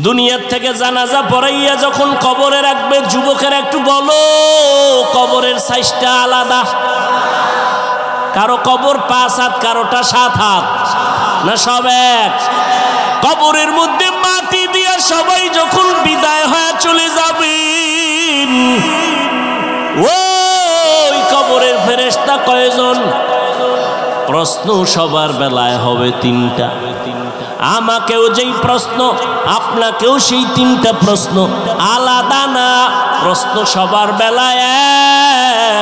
দুনিয়ার থেকে জানাজা পড়াইয়া যখন কবরে রাখবে, যুবকের একটু বলো কবরের সাইজটা আলাদা। কারো কবর 5 হাত, কারোটা 7 হাত, না সব এক? কবরের মধ্যে মাটি দিয়া সবাই যখন বিদায় হয়ে চলে যাবেন, ওই কবরের ফেরেশতা কয়জন? প্রশ্ন সবার বেলায় হবে 3টা। আমাকেও যেই প্রশ্ন, আপনাকেও সেই 3টা প্রশ্ন, আলাদা না। প্রশ্ন সবার বেলায়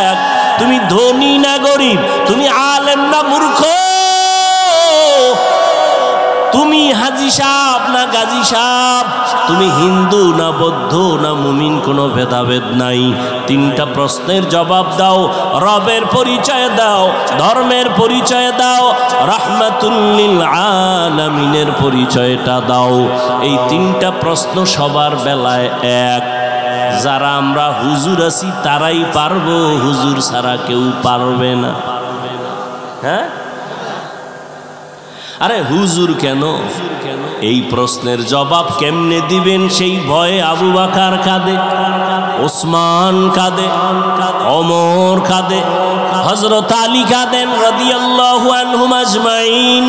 এক। তুমি ধনী না গরিব, তুমি আলেম না মূর্খ, তুমি হাজি সাহেব না গাজী সাহেব, তুমি হিন্দু না বৌদ্ধ না মুমিন, কোনো ভেদাভেদ নাই। 3টা প্রশ্নের জবাব দাও। রবের পরিচয় দাও, ধর্মের পরিচয় দাও, রাহমাতুল লিল আলামিনের পরিচয়টা দাও। এই 3টা প্রশ্ন সবার বেলায় এক। যারা আমরা হুজুর আছি তারাই পারবো, হুজুর ছাড়া কেউ পারবে না। হ্যাঁ, আরে হুজুর কেন? এই প্রশ্নের জবাব কেমনে দিবেন সেই ভয়ে আবু বকর কাঁদে, ওসমান কাঁদে, ওমর কাঁদে, হযরত আলী কাঁদেন রাদিয়াল্লাহু আনহুম আজমাইন।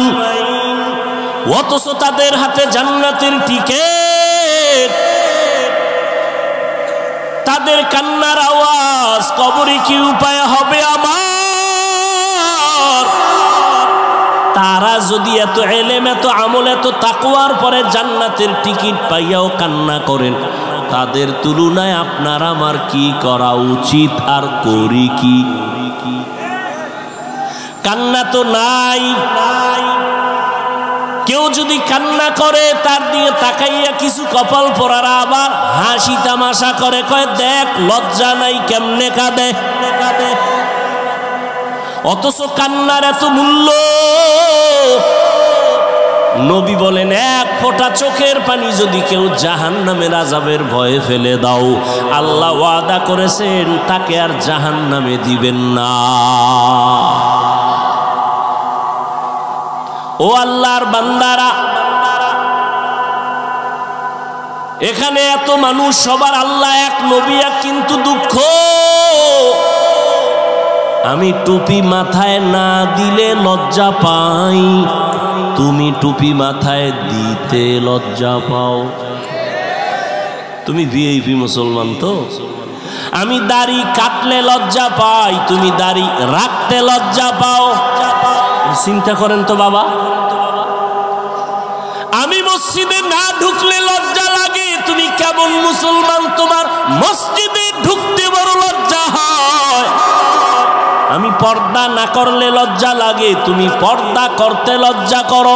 অথচ তাদের হাতে জান্নাতের টিকেট। তাদের কান্নার আওয়াজ কবরে কি উপায় হবে আমার? তারা যদি এত ইলম, এত আমল, এত তাকওয়ার পরে জান্নাতের টিকিট পাইয়াও কান্না করেন, তাদের তুলনায় আপনার আমার কি করা উচিত আর করি কি? কান্না তো নাই। কেউ যদি কান্না করে তার দিয়ে তাকাইয়া কিছু কপাল পরারা আবার হাসি তামাশা করে, কয় দেখ লজ্জা নাই কেমনে কাঁদে। অথচ কান্নার এত মূল্য। নবী বলেন, 1 ফোঁটা চোখের পানি যদি কেউ জাহান্নামের আযাবের ভয়ে ফেলে দাও, আল্লাহ ওয়াদা করেছেন তাকে আর জাহান্নামে দিবেন না। ও আল্লাহর বান্দারা, এখানে এত মানুষ, সবার আল্লাহ এক, নবী এক, কিন্তু দুঃখ আমি টুপি মাথায় না দিলে লজ্জা পাই, তুমি টুপি মাথায় দিতে লজ্জা পাও। তুমি ভিআইপি মুসলমান তো। আমি দাড়ি কাটলে লজ্জা পাই, তুমি দাড়ি রাখতে লজ্জা পাও। চিন্তা করেন তো বাবা। আমি মসজিদে না ঢুকলে লজ্জা লাগে, তুমি কেমন মুসলমান, তোমার মসজিদে ঢুকতে বড় লজ্জা হয়। আমি পর্দা না করলে লজ্জা লাগে, তুমি পর্দা করতে লজ্জা করো।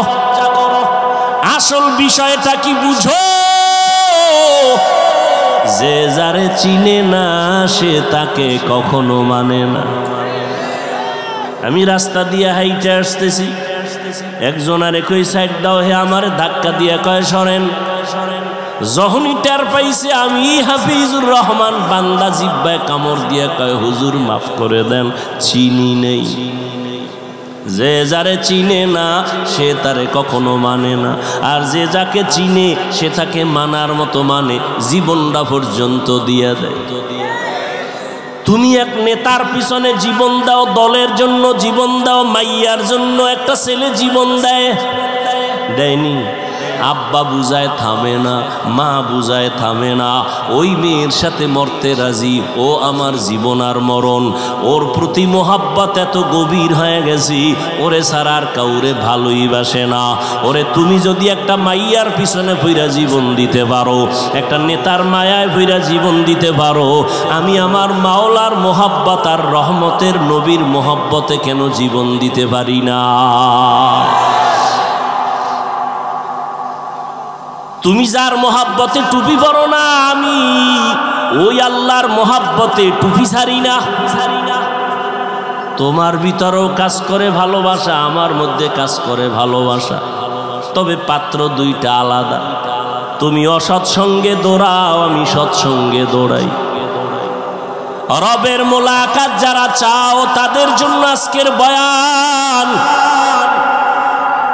আসল বিষয়টা কি বুঝো? যে যারে চিনে না সে তাকে কখনো মানে না। আমি রাস্তা দিয়ে হাইটে আসতেছি, একজন আর একই সাইড দাও, হে আমার ধাক্কা দিয়ে কয় সরেন। যখনই টের পাইছে আমি হাফিজুর রহমান, বান্দা জিব্বায় কামড় দিয়ে কয় হুজুর মাফ করে দেন, চিনি নেই। যে যারে চিনে না সে তারে কখনো মানে না, আর যে যাকে চিনে সে তাকে মানার মতো মানে, জীবনটা পর্যন্ত দিয়ে দেয়। তুমি এক নেতার পিছনে জীবন দাও, দলের জন্য জীবন দাও, মাইয়ার জন্য একটা ছেলে জীবন দেয়নি। আব্বা বুঝায় থামে না, মা বুঝায় থামে না, ওই মেয়ের সাথে মরতে রাজি, ও আমার জীবন আর মরণ। ওর প্রতি মোহাব্বত এত গভীর হয়ে গেছি, ওরে ছাড়া আর কাউরে ভালোই বাসে না। ওরে তুমি যদি একটা মাইয়ার পিছনে পইরা জীবন দিতে পারো, একটা নেতার মায়ায় পইরা জীবন দিতে পারো, আমি আমার মাওলার মোহাব্বত আর রহমতের নবীর মোহাব্বতে কেন জীবন দিতে পারি না? তুমি যার মোহাব্বতে টুপি পরো না, আমি ওই আল্লাহর মোহাব্বতে টুপি ছাড়ি না। তোমার ভিতরেও কাজ করে ভালোবাসা, আমার মধ্যে কাজ করে ভালোবাসা, তবে পাত্র 2টা আলাদা। তুমি অসৎ সঙ্গে দৌড়াও, আমি সৎসঙ্গে দৌড়াই। রবের মোলাকাত যারা চাও তাদের জন্য আজকের বয়ান।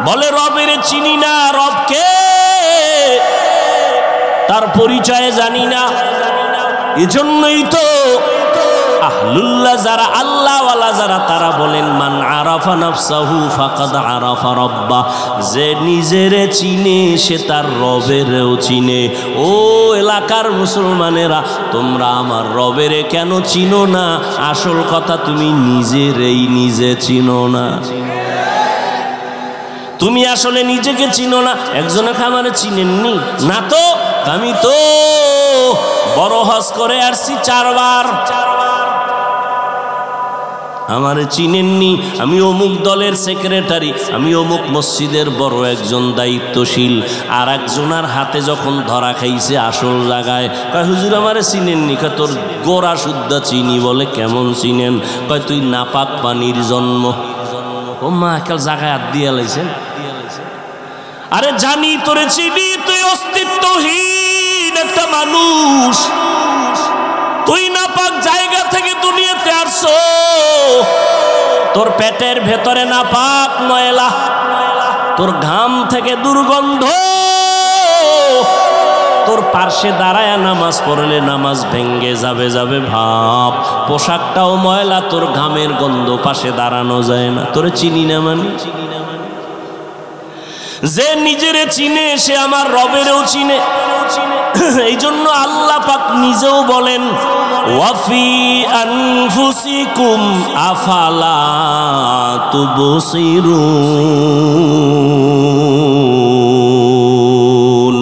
বলে রবের চিনি না, রবকে তার পরিচয় জানি না। এজন্যই তো আহলুল্লাহ যারা আল্লাহওয়ালা যারা তারা বলেন মান আরাফা নাফসাহু ফাকাদ আরাফা রাব্বা, যে নিজেরে চিনে সে তার রবেরও চিনে। ও এলাকার মুসলমানেরা, তোমরা আমার রবেরে কেন চিনো না? আসল কথা তুমি নিজেরেই নিজে চিনো না। তুমি আসলে নিজেকে চিনো না। একজনকে আমারে চিনেননি না তো? আমি তো বড় হজ করে আসছি 4 বার, আমারে চিনেননি। আমি অমুক দলের সেক্রেটারি, আমি অমুক মসজিদের বড় একজন দায়িত্বশীল। আর একজনের হাতে যখন ধরা খাইছে আসল জায়গায়, কয় হুজুর আমারে চিনেননি। কয় তোর গোড়া শুদ্ধা চিনি। বলে কেমন চিনেন? কয় তুই নাপাক পানির জন্ম। ও মা, একাল জায়গায় হাত দিয়ে লাইছেন। আরে জানি তোরে চিনি, তুই অস্তিত্বহীন একটা মানুষ। তুই নাপাক জায়গা থেকে দুনিয়াতে আসছো, তোর পেটের ভেতরে নাপাক ময়লা, তোর ঘাম থেকে দুর্গন্ধ, তোর পার্শ্বে দাঁড়ায় নামাজ পড়লে নামাজ ভেঙ্গে যাবে যাবে ভাব, পোশাকটাও ময়লা, তোর ঘামের গন্ধ, পাশে দাঁড়ানো যায় না। তোরে চিনি না মানে? যে নিজেরে চিনে সে আমার রবেরও চিনে। এই জন্য আল্লাহ পাক নিজেও বলেন ওয়াফি আনফুসিকুম আফালা তুবসিরুন।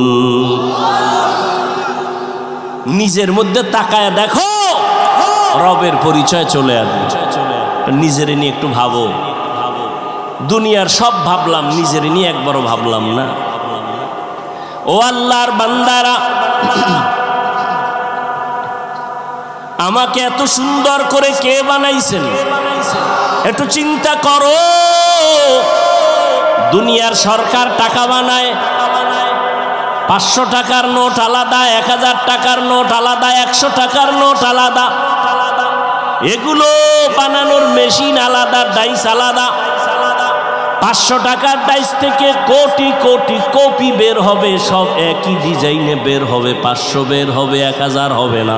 নিজের মধ্যে তাকায় দেখো, রবের পরিচয় চলে আসবে। নিজেরে নিয়ে একটু ভাবো। দুনিয়ার সব ভাবলাম, নিজের নিয়ে একবারও ভাবলাম না। ও আল্লাহর বান্দারা, আমাকে এত সুন্দর করে কে বানাইছেন একটু চিন্তা করো। দুনিয়ার সরকার টাকা বানায়, 500 টাকার নোট আলাদা, 1000 টাকার নোট আলাদা, 100 টাকার নোট আলাদা। এগুলো বানানোর মেশিন আলাদা, ডাইস আলাদা। 500 টাকার ডাইস থেকে কোটি কোটি কপি বের হবে, সব একই ডিজাইনে বের হবে। 500 বের হবে, 1000 হবে না।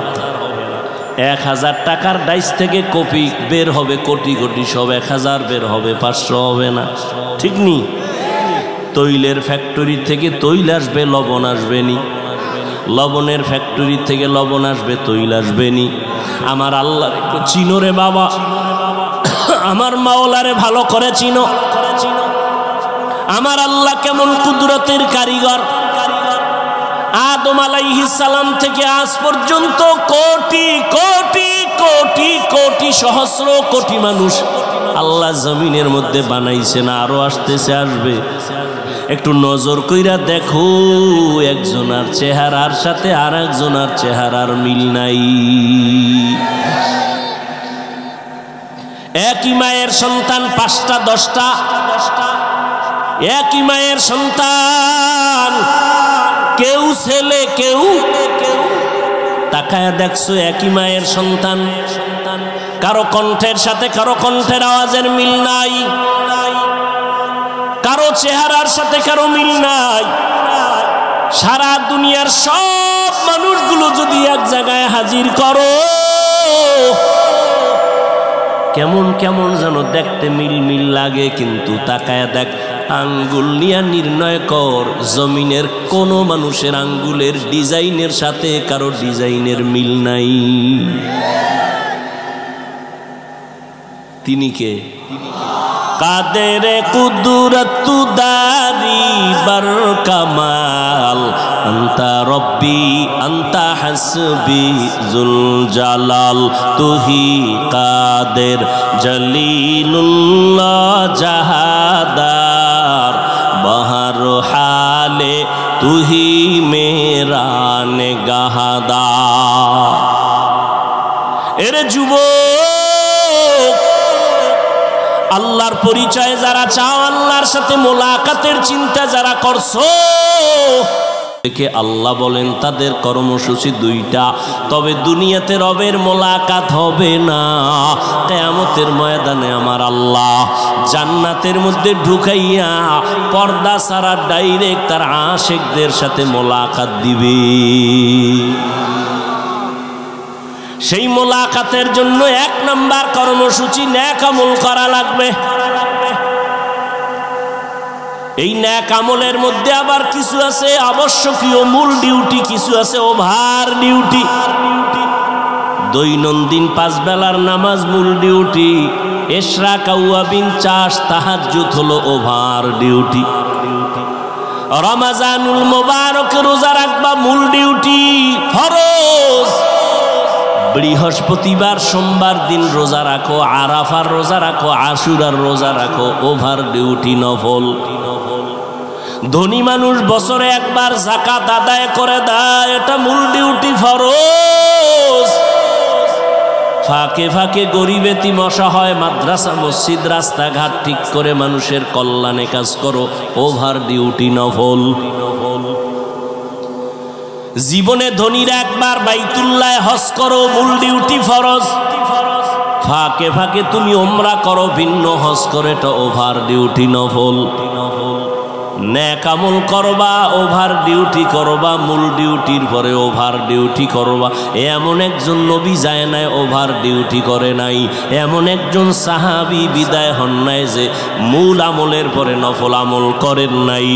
1000 টাকার ডাইস থেকে কপি বের হবে কোটি কোটি, সব 1000 বের হবে, 500 হবে না। ঠিক নি? তৈলের ফ্যাক্টরি থেকে তৈল আসবে, লবণ আসবে নি। লবণের ফ্যাক্টরি থেকে লবণ আসবে, তৈল আসবে নি। আমার আল্লাহ একটু চিনো রে বাবা, আমার মাওলারে ভালো করে চিনো। আমার আল্লাহ কেমন কুদরতের কারিগর। আদম আলাইহিস সালাম থেকে আজ পর্যন্ত কোটি কোটি কোটি কোটি সহস্র কোটি মানুষ আল্লাহ জমিনের মধ্যে বানাইছে না, আরো আসতেছে, আসবে। একটু নজর কইরা দেখো, একজনের চেহারার সাথে আর একজনের চেহারার মিল নাই। একই মায়ের সন্তান 5টা 10টা, একই মায়ের সন্তান, কেউ ছেলে কেউ। তাকায় দেখছো একই মায়ের সন্তান, কারো কণ্ঠের সাথে কারো কণ্ঠের আওয়াজের মিল নাই, কারো চেহারার সাথে কারো মিল নাই। সারা দুনিয়ার সব মানুষগুলো যদি এক জায়গায় হাজির করো, কেমন কেমন যেন দেখতে মিল মিল লাগে। কিন্তু তাকায় দেখ, আঙ্গুল নিয়ে নির্ণয় কর, জমিনের কোন মানুষের আঙ্গুলের ডিজাইনের সাথে কারো ডিজাইনের মিল নাই। তিনি কে? কাদের কুদরত দারি বার কামাল, আন্তা রব্বি আন্তা হাসবি জুল জালাল, তুহি কাদের জলিলুল্লাহ জাহাদার, বহর হালে তুহি মেরা নেগাহদার। এরে যুবক, আল্লাহর পরিচয় যারা চাও, আল্লাহর সাথে মোলাকাতের চিন্তা যারা করছো, দেখে আল্লাহ বলেন তাদের কর্মসূচি দুইটা, তবে দুনিয়াতে রবের মোলাকাত হবে না। কিয়ামতের ময়দানে আমার আল্লাহ জান্নাতের মধ্যে ঢুকাইয়া পর্দা ছাড়া ডাইরেক্ট তার আশিকদের সাথে মোলাকাত দিবে। সেই মোলাকাতের জন্য 1 নাম্বার কর্মসূচি নেক আমল করা লাগবে। এই নেক আমলের মধ্যে আবার কিছু আছে আবশ্যকীয় মূল ডিউটি, কিছু আছে ওভার ডিউটি। দৈনন্দিন 5 বেলার নামাজ মূল ডিউটি, ইশরাক আওয়াবিন চাষ তাহাজ্জুদ হলো ওভার ডিউটি। রমজানুল মুবারক রোজা রাখবা মূল ডিউটি, ফরজ। বৃহস্পতিবার সোমবার দিন রোজা রাখো, আরাফার রোজা রাখো, আশুরার রোজা রাখো, ওভার ডিউটি নফল। ধনী মানুষ বছরে একবার যাকাত আদায় করে দেয়, এটা মূল ডিউটি, ফরজ। ফাঁকে ফাঁকে গরিব এতিম অসহায় মাদ্রাসা মসজিদ রাস্তাঘাট ঠিক করে মানুষের কল্যাণে কাজ করো, ওভার ডিউটি নফল। জীবনে ধনীরা একবার বাইতুল্লাহ হজ করো, মূল ডিউটি, ফরজ। ফাঁকে ফাঁকে তুমি ওমরা করো, ভিন্ন হজ করে, এটা ওভার ডিউটি নফল। নেক আমল করবা, ওভার ডিউটি করবা, মূল ডিউটির পরে ওভার ডিউটি করবা। এমন একজন নবী যায় নাই ওভার ডিউটি করে নাই, এমন একজন সাহাবী বিদায় হন নাই যে মূল আমলের পরে নফল আমল করেন নাই।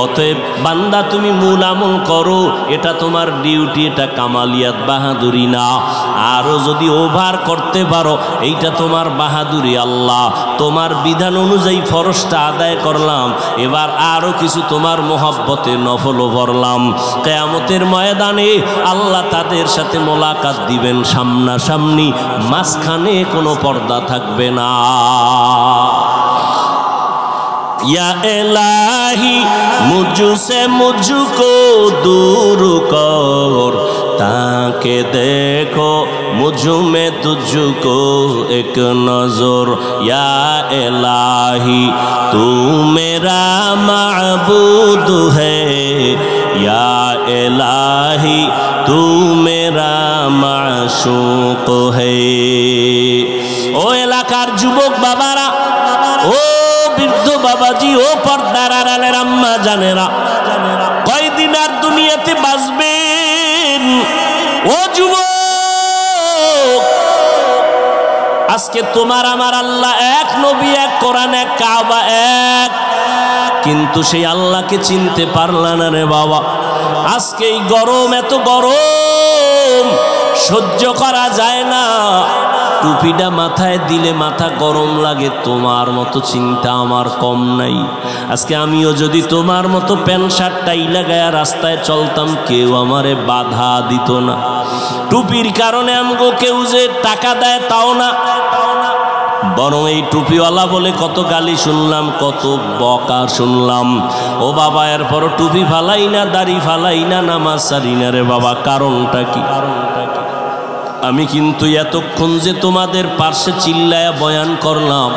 অতএব বান্দা তুমি মূল আমল করো, এটা তোমার ডিউটি, এটা কামালিয়াত বাহাদুরি না। আরও যদি ওভার করতে পারো এইটা তোমার বাহাদুরি। আল্লাহ তোমার বিধান অনুযায়ী ফরজটা আদায় করলাম, এবার আরও কিছু তোমার মোহাব্বতে নফলও ভরলাম। কিয়ামতের ময়দানে আল্লাহ তাদের সাথে মোলাকাত দিবেন সামনাসামনি, মাঝখানে কোনো পর্দা থাকবে না। या इलाही मुझसे मुझको दूर कर, ताके देखो मुझ में तुझको एक नजर। या इलाही तू मेरा माबूद है, या इलाही तू मेरा माशूक है। ओ এলাকার যুবক বাবারা, ও বৃদ্ধ বাবাজি, ও পর্দার আড়ালের আম্মা জানেরা, কয়দিন আর দুনিয়াতে বাঁচবেন? ও যুবক, আজকে তোমার আমার আল্লাহ এক, নবী এক, কোরআন এক, কাবা এক, কিন্তু সেই আল্লাহকে চিনতে পারলা না রে বাবা। আজকে এই গরম, এত গরম সহ্য করা যায় না। টুপিটা মাথায় দিলে মাথা গরম লাগে, তোমার মতো চিন্তা আমার কম নাই। আজকে আমিও যদি তোমার মতো প্যান্ট শার্ট টাই লাগায়া রাস্তায় চলতাম, কেউ আমারে বাধা দিত না। টুপির কারণে আমগো কেউ যে টাকা দেয় তাও না, বরং এই টুপিওয়ালা বলে কত গালি শুনলাম, কত বকা শুনলাম। ও বাবা, এরপর টুপি ফালাই না, দাড়ি ফালাই না, নামাজ সারি না রে বাবা, কারণটা কি? আমি কিন্তু এতক্ষণ যে তোমাদের পার্শ্বে চিল্লায়া বয়ান করলাম,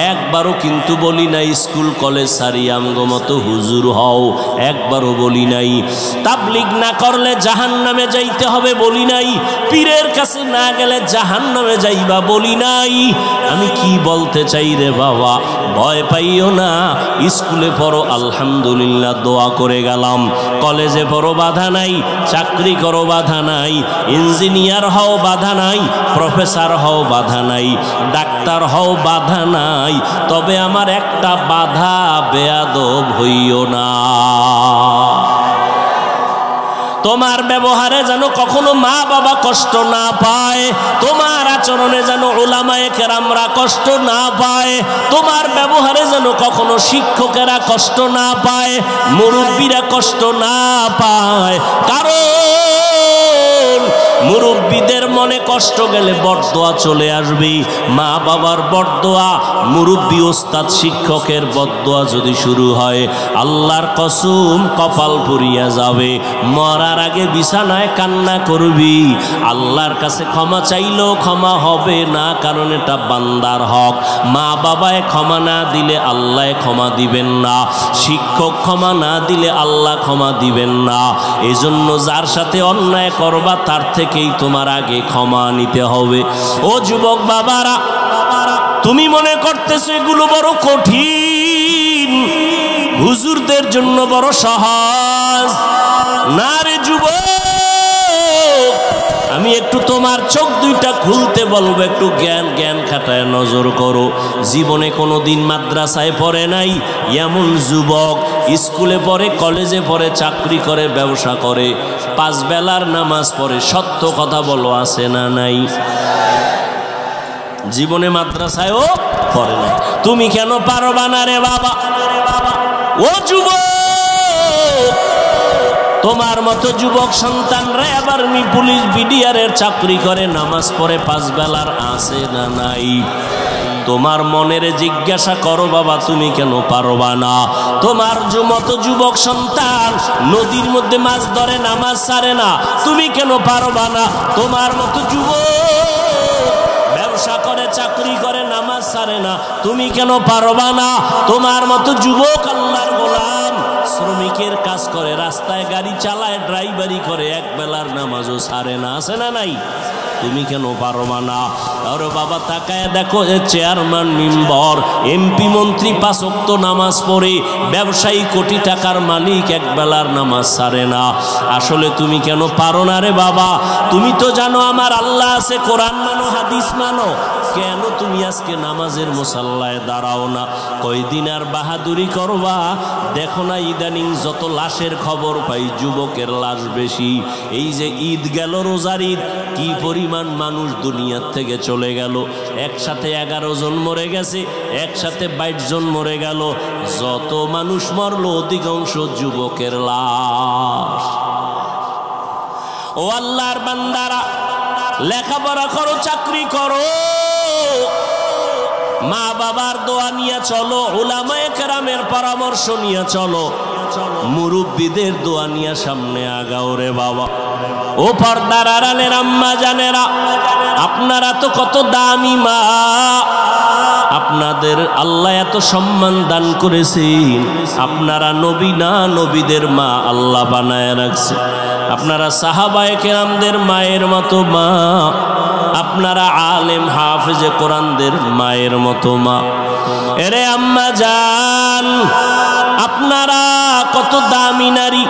একবারও কিন্তু বলি নাই স্কুল কলেজ সারি আমগো মতো হুজুর হও, একবারও বলি নাই। তাবলিগ না করলে জাহান্নামে যাইতে হবে বলি নাই, পীরের কাছে না গেলে জাহান্নামে যাইবা বলি নাই। আমি কি বলতে চাই রে বাবা, ভয় পাইও না। স্কুলে পড়ো আলহামদুলিল্লাহ, দোয়া করে গেলাম। কলেজে পড়ো বাধা নাই, চাকরি করো বাধা নাই, ইঞ্জিনিয়ার হও বাধা নাই, প্রফেসর হও বাধা নাই, ডাক্তার হও বাধা নাই। তবে আমার একটা বাধা, বেয়াদব হইও না। তোমার ব্যবহারে যেন কখনো মা বাবা কষ্ট না পায়, তোমার আচরণে যেন উলামায়ে কেরামরা কষ্ট না পায়, তোমার ব্যবহারে যেন কখনো শিক্ষকেরা কষ্ট না পায়, মুরব্বীরা কষ্ট না পায়। কারণ মুরব্বীদের মনে কষ্ট গেলে বরদোয়া চলে আসবে। মা বাবার বরদোয়া, মুরব্বী ওস্তাদ শিক্ষকের বরদোয়া যদি শুরু হয়, আল্লাহর কসম কপাল পুড়িয়া যাবে। মরার আগে বিছানায় কান্না করবি, আল্লাহর কাছে ক্ষমা চাইলেও ক্ষমা হবে না, কারণ এটা বান্দার হক। মা বাবায় ক্ষমা না দিলে আল্লাহ ক্ষমা দিবেন না, শিক্ষক ক্ষমা না দিলে আল্লাহ ক্ষমা দিবেন না। এজন্য যার সাথে অন্যায় করবা তার থেকেই তোমার আগে ক্ষমা নিতে হবে। ও যুবক বাবারা, তুমি মনে করতেছো এগুলো বড় কঠিন, হুজুরদের জন্য বড় সহজ। না রে যুবক, আমি একটু তোমার চোখ দুইটা খুলতে বলবো, একটু জ্ঞান খাটায় নজর করো। জীবনে কোনো দিন মাদ্রাসায় পড়ে নাই এমন যুবক স্কুলে পড়ে, কলেজে পড়ে, চাকরি করে, ব্যবসা করে, 5 বেলার নামাজ পড়ে, সত্য কথা বলো আছে না নাই? জীবনে মাদ্রাসায়ও পড়ে নাই। তুমি কেন পারবা না রে বাবা? ও যুবক, তোমার মতো যুবক সন্তানরা আবার পুলিশ বিডিআরের চাকরি করে, নামাজ পড়ে, 5 বেলার আছে না নাই? তোমার মনের জিজ্ঞাসা করো বাবা, তুমি কেন পারবা না? তোমার মতো যুবক সন্তান নদীর মধ্যে মাছ ধরে, নামাজ ছাড়ে না, তুমি কেন পারবা না? তোমার মতো যুবক ব্যবসা করে, চাকরি করে, নামাজ ছাড়ে না, তুমি কেন পারবা না? তোমার মতো যুবক আল্লাহর গোলাম, শ্রমিকের কাজ করে, রাস্তায় গাড়ি চালায়, ড্রাইভারি করে, 1 বেলার নামাজও ছাড়ে না, আছে না নাই? তুমি কেন পারবা না? আরে বাবা তাকায় দেখো, চেয়ারম্যান, মেম্বার, এমপি, মন্ত্রী 5 ওয়াক্ত নামাজ পড়ে, ব্যবসায়ী, কোটি টাকার মালিক, 1 বেলার নামাজ ছাড়ে না। আসলে তুমি কেন পারো না রে বাবা? তুমি তো জানো আমার আল্লাহ আছে, কোরআন মানো, হাদিস মানো, কেন তুমি আজকে নামাজের মুসাল্লায় দাঁড়াও না? কয়দিন আর বাহাদুরি করবা? দেখো না ইদানিং যত লাশের খবর পাই, যুবকের লাশ বেশি। এই যে ঈদ গেল, রোজার ঈদ, কি পরিমাণ মানুষ দুনিয়ার থেকে চলে গেল। একসাথে 11 জন মরে গেছে, একসাথে 22 জন মরে গেল। যত মানুষ মরলো অধিকাংশ যুবকের লাশ। ও আল্লাহর বান্দারা, লেখাপড়া করো, চাকরি করো, মা বাবার দোয়া নিয়ে চলো, উলামায়ে কেরামের পরামর্শ নিয়ে চলো, মুরব্বীদের দোয়া নিয়ে সামনে আগাও রে বাবা। ও পর্দার আড়ালের আম্মা জানেরা, আপনারা তো কত দামি মা, আপনাদের আল্লাহ এত সম্মান দান করেছেন। আপনারা নবী না, নবীদের মা আল্লাহ বানায় রাখছে। আপনারা সাহাবায়ে কেরামদের মায়ের মতো মা, আপনারা আলেম হাফেজে কোরআনদের মায়ের মতো মা। এরে আম্মা জান, আপনারা কত দামি নারী।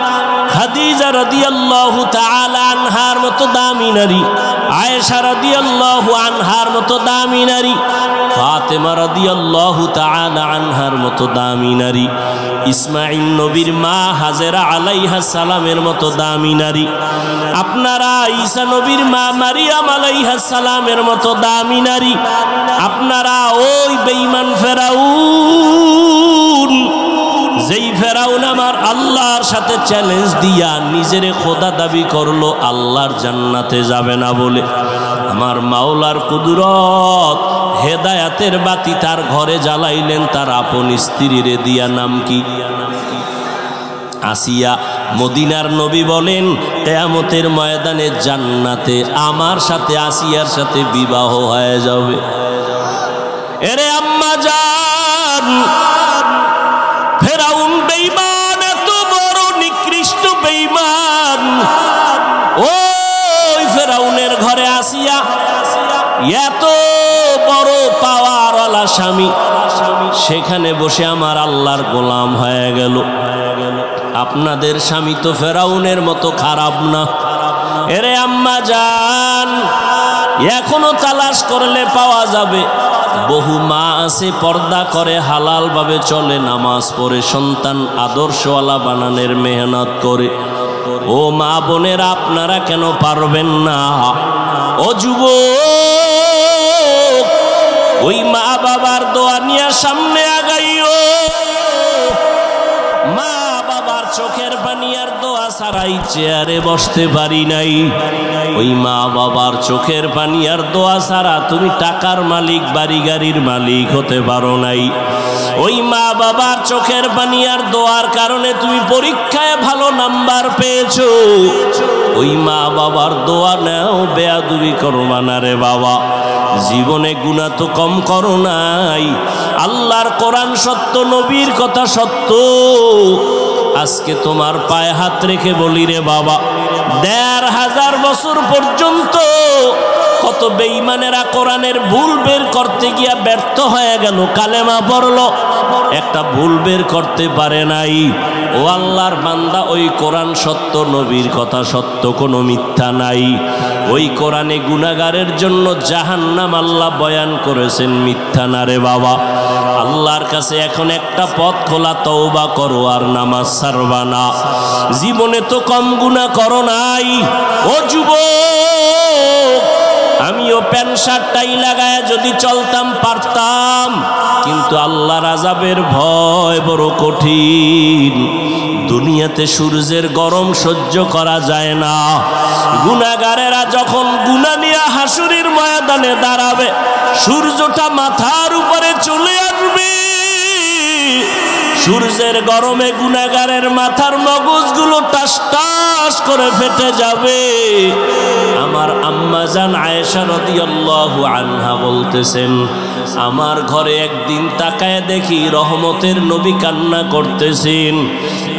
খাদিজা রাদিয়াল্লাহু তাআলা আনহার মতো দামি নারী, আয়েশা রাদিয়াল্লাহু আনহার মতো দামি নারী, ফাতেমা রাদিয়াল্লাহু তাআলা আনহার মতো দামি নারী, ইসমাঈল নবীর মা হাজেরা আলাইহাস সালামের মতো দামি নারী, আপনারা ঈসা নবীর মা মারিয়াম আলাইহাস সালামের মতো দামি নারী। আপনারা ওই বেঈমান ফেরাউন, যেই ফেরাউন আমার আল্লাহর সাথে চ্যালেঞ্জ দিয়া নিজের খোদা দাবি করলো, আল্লাহর জান্নাতে যাবে না বলে, আমার মাওলার কুদরত হেদায়াতের বাতি তার ঘরে জ্বালাইলেন তার আপন স্ত্রীর দিয়া। নাম কি? আসিয়া। মদিনার নবী বলেন, কিয়ামতের ময়দানে জান্নাতে আমার সাথে আসিয়ার সাথে বিবাহ হয়ে যাবে। এরে আম্মা জান, ফেরাউন বেঈমান, এত বড় নিকৃষ্ট বেঈমান, ওই ফেরাউনের ঘরে আসিয়া এত বড় পাওয়ারওয়ালা স্বামী, সেখানে বসে আমার আল্লাহর গোলাম হয়ে গেল। আপনাদের স্বামী তো ফেরাউনের মতো খারাপ না। এরে আম্মা জান, এখনো তালাশ করলে পাওয়া যাবে। বহু মা আছে পর্দা করে, হালাল ভাবে চলে, নামাজ পড়ে, সন্তান আদর্শওয়ালা বানানোর মেহনত করে। ও মা বোনেরা, আপনারা কেন পারবেন না? ও যুবক, ওই মা বাবার দোয়া নিয়ে সামনে আগাইও। মা বাবার চোখের পানি আর দোয়া ছাড়াই চেয়ারে বসতে পারি নাই। ওই মা বাবার চোখের পানি আর দোয়া ছাড়া তুমি টাকার মালিক, বাড়ি গাড়ির মালিক হতে পারো নাই। ওই মা বাবার চোখের পানি আর দোয়ার কারণে তুমি পরীক্ষায় ভালো নাম্বার পেয়েছো। ওই মা বাবার দোয়া নাও, বেয়াদবি করবা না রে বাবা। জীবনে গুনাহ তো কম করো নাই। আল্লাহর কোরআন সত্য, নবীর কথা সত্য। আজকে তোমার পায়ে হাত রেখে বলি রে বাবা, ১৫০০ বছর পর্যন্ত কত বেঈমানেরা কোরআনের ভুল বের করতে গিয়া ব্যর্থ হয়ে গেল। কালেমা পড়লো, একটা ভুল বের করতে পারে নাই। ও আল্লাহর বান্দা, ওই কোরআন সত্য, নবীর কথা সত্য, কোনো মিথ্যা নাই। ওই কোরআনে গুনাহগারের জন্য জাহান্নাম আল্লাহ বয়ান করেছেন, মিথ্যা না রে বাবা। আল্লাহর কাছে এখন একটা পথ খোলা, তওবা করো আর নামাজ ছাড়বা না। জীবনে তো কম গুনাহ করো নাই। ও যুবক, আমিও প্যান্ট শার্ট টাই লাগায় যদি চলতাম পারতাম, কিন্তু আল্লাহর আযাবের ভয় বড় কঠিন। দুনিয়াতে সূর্যের গরম সহ্য করা যায় না। গুনাহগারেরা যখন গুনাহ নিয়ে হাসুরের ময়দানে দাঁড়াবে, সূর্যটা মাথার উপরে চলে আসবে। সূর্যের গরমে গুনাহগারের মাথার মগজগুলো টাস টাস করে ফেটে যাবে। আমার আম্মা জান আয়েশা রাদিয়াল্লাহু আনহা বলতেছেন, আমার ঘরে একদিন তাকায় দেখি রহমতের নবী কান্না করতেছেন।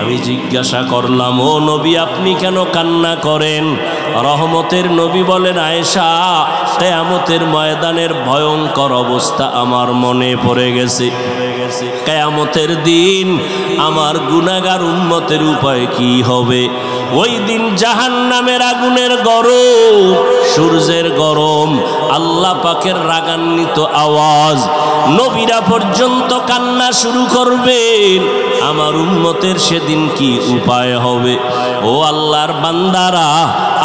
আমি জিজ্ঞাসা করলাম, ও নবী, আপনি কেন কান্না করেন? রহমতের নবী বলেন, আয়েশা, কিয়ামতের ময়দানের ভয়ঙ্কর অবস্থা আমার মনে পড়ে গেছে। কিয়ামতের দিন আমার গুনাহগার উম্মতের উপায় কি হবে? ওই দিন জাহান্নামের আগুনের গরম, সূর্যের গরম, আল্লাহ পাকের রাগান্বিত আওয়াজ, নবীরা পর্যন্ত কান্না শুরু করবেন। আমার উম্মতের সেদিন কি উপায় হবে? ও আল্লাহর বান্দারা,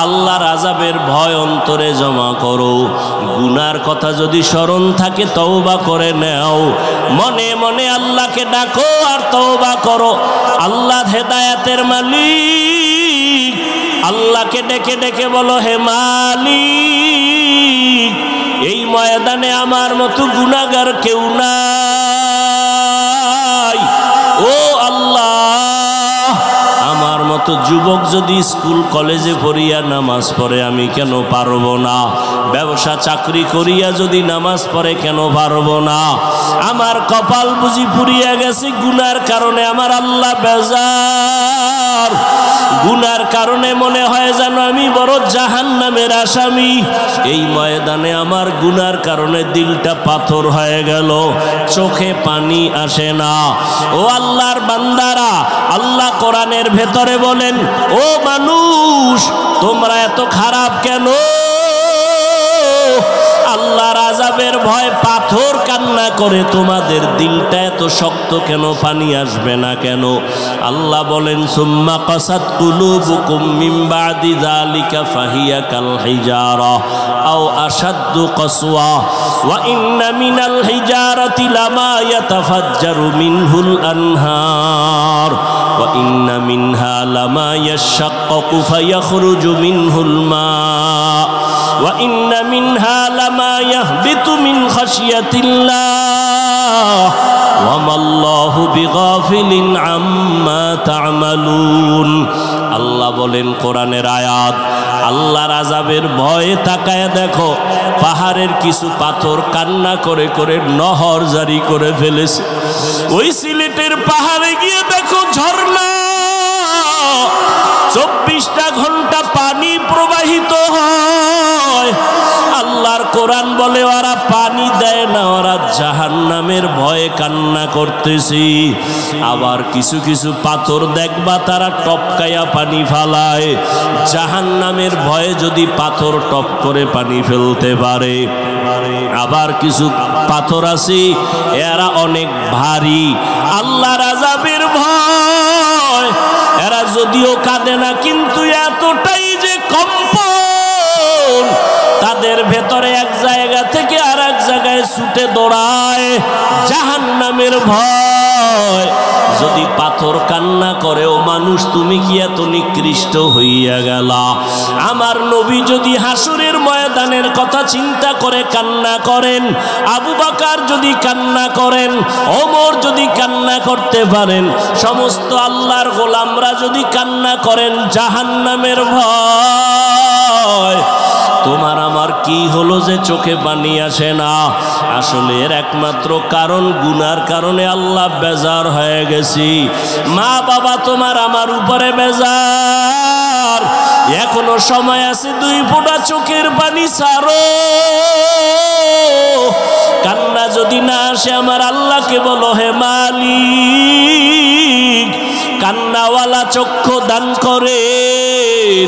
আল্লাহর আযাবের ভয় অন্তরে জমা করো। গুনার কথা যদি স্মরণ থাকে, তওবা করে নাও। মনে মনে আল্লাহকে ডাকো আর তওবা করো। আল্লাহ হেদায়েতের মালিক। আল্লাহকে ডেকে ডেকে বলো, হে মালিক, এই ময়দানে আমার মতো গুনাহগার কেউ নাই। ও আল্লাহ, আমার মতো যুবক যদি স্কুল কলেজে পড়িয়া নামাজ পড়ে, আমি কেন পারবো না? ব্যবসা চাকরি করিয়া যদি নামাজ পড়ে, কেন পারবো না? আমার কপাল বুঝি পুড়িয়া গেছে গুনার কারণে। আমার আল্লাহ বেজার। গুনার কারণে মনে হয় যেন আমি বড় জাহান্নামের আসামি। এই ময়দানে আমার গুনার কারণে দিলটা পাথর হয়ে গেল, চোখে পানি আসে না। ও আল্লাহর বান্দারা, আল্লাহ কোরআনের ভেতরে বলেন, ও মানুষ, তোমরা এত খারাপ কেন? আল্লাহর আযাবের ভয় পাথর কান্না করে, তোমাদের দিলটা এত শক্ত কেন? পানি আসবে না কেন? আল্লাহ বলেন, সুম্মা কাসাত কুলুবুকুম মিন বাদি যালিকা ফাহিয়া কাল হিজারা আও আশাদ্দু কাসওয়া ওয়া ইন্না মিনাল হিজারাতি লামা ইয়াতাফাজ্জারু মিনহুল আনহার ওয়া ইন্না মিনহা লামা ইয়াশাক্কাকু ফায়াখরুজু মিনহুল মা ওয়া ইন্না মিনহা লামা ইয়াহবিতু মিন খাশিয়াতিল্লাহ ওয়া মাল্লাহু বিগাফিলিন আম্মা তা'মালুন। আল্লাহ বলেন কোরআনের আয়াত, আল্লাহর আযাবের ভয়ে তাকায় দেখো, পাহাড়ের কিছু পাথর কান্না করে করে নহর জারি করে ফেলেছে। ওই সিলেটের পাহাড়ে গিয়ে দেখো ঝর্ণা, 24টা ঘন্টা পানি প্রবাহিত হয়। আল্লাহর কোরআন বলে, ওরা পানি দেয় না, ওরা জাহান্নামের ভয়ে কান্না করতেছে। আবার কিছু কিছু পাথর দেখবা তারা টপকায়া পানি ফালায়। জাহান্নামের ভয়ে যদি পাথর টপ করে পানি ফেলতে পারে। আবার কিছু পাথর আছে, এরা অনেক ভারী। আল্লাহর আযাবের ভয়, এরা যদিও কাঁদে না, কিন্তু এতটাই যে কম্পন তাদের ভেতরে, এক জায়গা থেকে আর এক জায়গায় ছুটে দৌড়ায়। জাহান্নামের ভয়, যদি পাথর কান্না করে, ও মানুষ তুমি কি এত নিকৃষ্ট হইয়া গেলা? আমার নবী যদি হাসরের ময়দানের কথা চিন্তা করে কান্না করেন, আবু বকর যদি কান্না করেন, ওমর যদি কান্না করতে পারেন, সমস্ত আল্লাহর গোলামরা যদি কান্না করেন জাহান্নামের ভয়, তোমার আমার কি হলো যে চোখে পানি আসে না? আসলে এর একমাত্র কারণ গুনার কারণে আল্লাহ বেজার হয়ে গেছি। মা বাবা তোমার আমার উপরে বেজার, এখনো সময় আছে, 2 ফোঁটা চোখের পানি ছাড়ো। কান্না যদি না আসে আমার আল্লাহকে বলো, হে মালিক কান্নাওয়ালা চক্ষু দান করেন,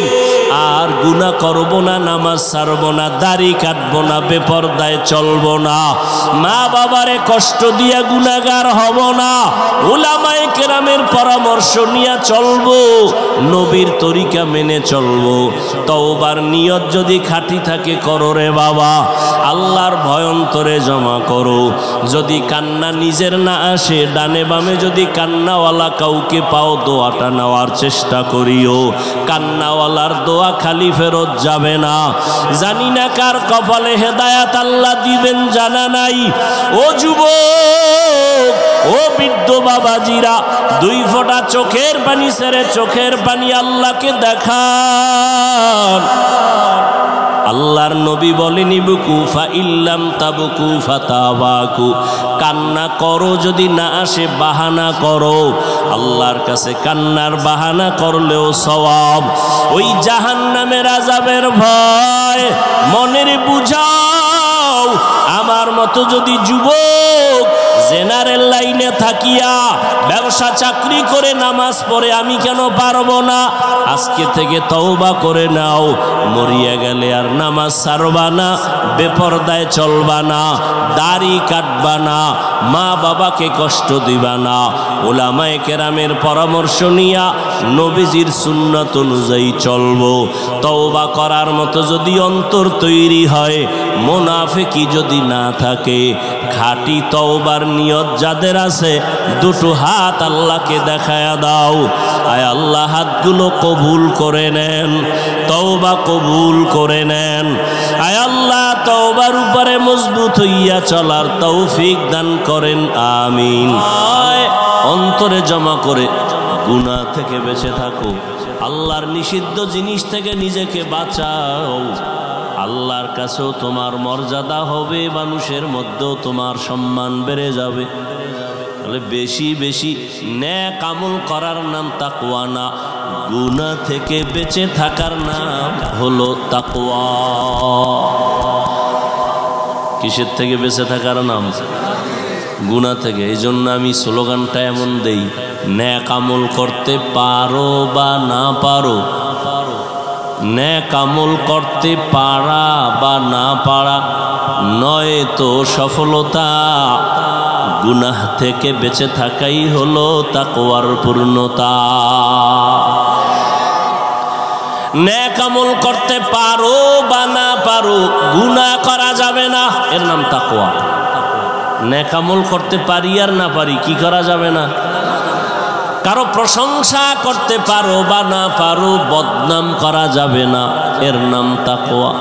আর গুনাহ করব না, নামাজ ছাড়ব না, দাড়ি কাটব না, বেপরদায় চলব না, মা বাবারে কষ্ট দিয়া গুনাহগার হব না, উলামায়ে কেরামের পরামর্শ নিয়ে চলব, নবীর তরিকা মেনে চলব। তওবার নিয়ত যদি খাঁটি থাকে করো রে বাবা, আল্লাহর ভয় অন্তরে জমা করো। যদি কান্না নিজের না আসে, ডানে বামে যদি কান্নাওয়ালা কাউকে পাও, দোয়াটা নেওয়ার চেষ্টা করিও। কান্নাওয়ালার দোয়া খালি ফেরত যাবে না। জানি না কার কপালে হেদায়াত আল্লাহ দিবেন, জানা নাই। ও যুবক, ও বৃদ্ধ বাবাজিরা, 2 ফোঁটা চোখের পানি ছেড়ে চোখের পানি আল্লাহকে দেখান। আল্লাহর নবী বলেন, ইবকু ফা ইল্লাম তাবকু ফাতাবাকু, কান্না করো, যদি না আসে বাহানা করো। আল্লাহর কাছে কান্নার বাহানা করলেও সওয়াব। ওই জাহান্নামের আযাবের ভয় মনের বুঝাও। আমার মতো যদি যুবক জেনারেল লাইনে থাকিয়া ব্যবসা চাকরি করে নামাজ পড়ে, আমি কেন পারবো না? আজকে থেকে তওবা করে নাও, মরিয়া গেলে আর নামাজ ছাড়বা না, বেপরদায় চলবা না, দাড়ি কাটবা না, মা বাবাকে কষ্ট দিবা না, উলামায়ে কেরামের পরামর্শ নিয়া নবীজির সুন্নাত অনুযায়ী চলবো। তওবা করার মতো যদি অন্তর তৈরি হয়, মুনাফিকি যদি না থাকে, খাঁটি তওবার নিয়ত যাদের আছে, 2টো হাত আল্লাহকে দেখায়া দাও। আয় আল্লাহ, হাতগুলো কবুল করে নেন, তওবা কবুল করে নেন। আয় আল্লাহ, তওবার উপরে মজবুত হইয়া চলার তৌফিক দান করেন, আমিন। অন্তরে জমা করে গুনাহ থেকে বেঁচে থাকো, আল্লাহর নিষিদ্ধ জিনিস থেকে নিজেকে বাঁচাও। আল্লাহর কাছেও তোমার মর্যাদা হবে, মানুষের মধ্যেও তোমার সম্মান বেড়ে যাবে। তাহলে বেশি বেশি নেক আমল করার নাম তাকওয়া না, গুনাহ থেকে বেঁচে থাকার নাম হলো তাকওয়া। কিসের থেকে বেঁচে থাকার নাম? গুনাহ থেকে। এই জন্য আমি স্লোগানটা এমন দেই, নেক আমল করতে পারো বা না পারো, নেক আমল করতে পারা বা না পারা নয় তো সফলতা, গুনাহ থেকে বেঁচে থাকাই হলো তাকওয়ার পূর্ণতা। নেক আমল করতে পারো বা না পারো, গুনাহ করা যাবে না, এর নাম তাকওয়া। নেক আমল করতে পারি আর না পারি, কি করা যাবে না? কারো প্রশংসা করতে পারো বা না পারো, বদনাম করা যাবে না, এর নাম তাকওয়া।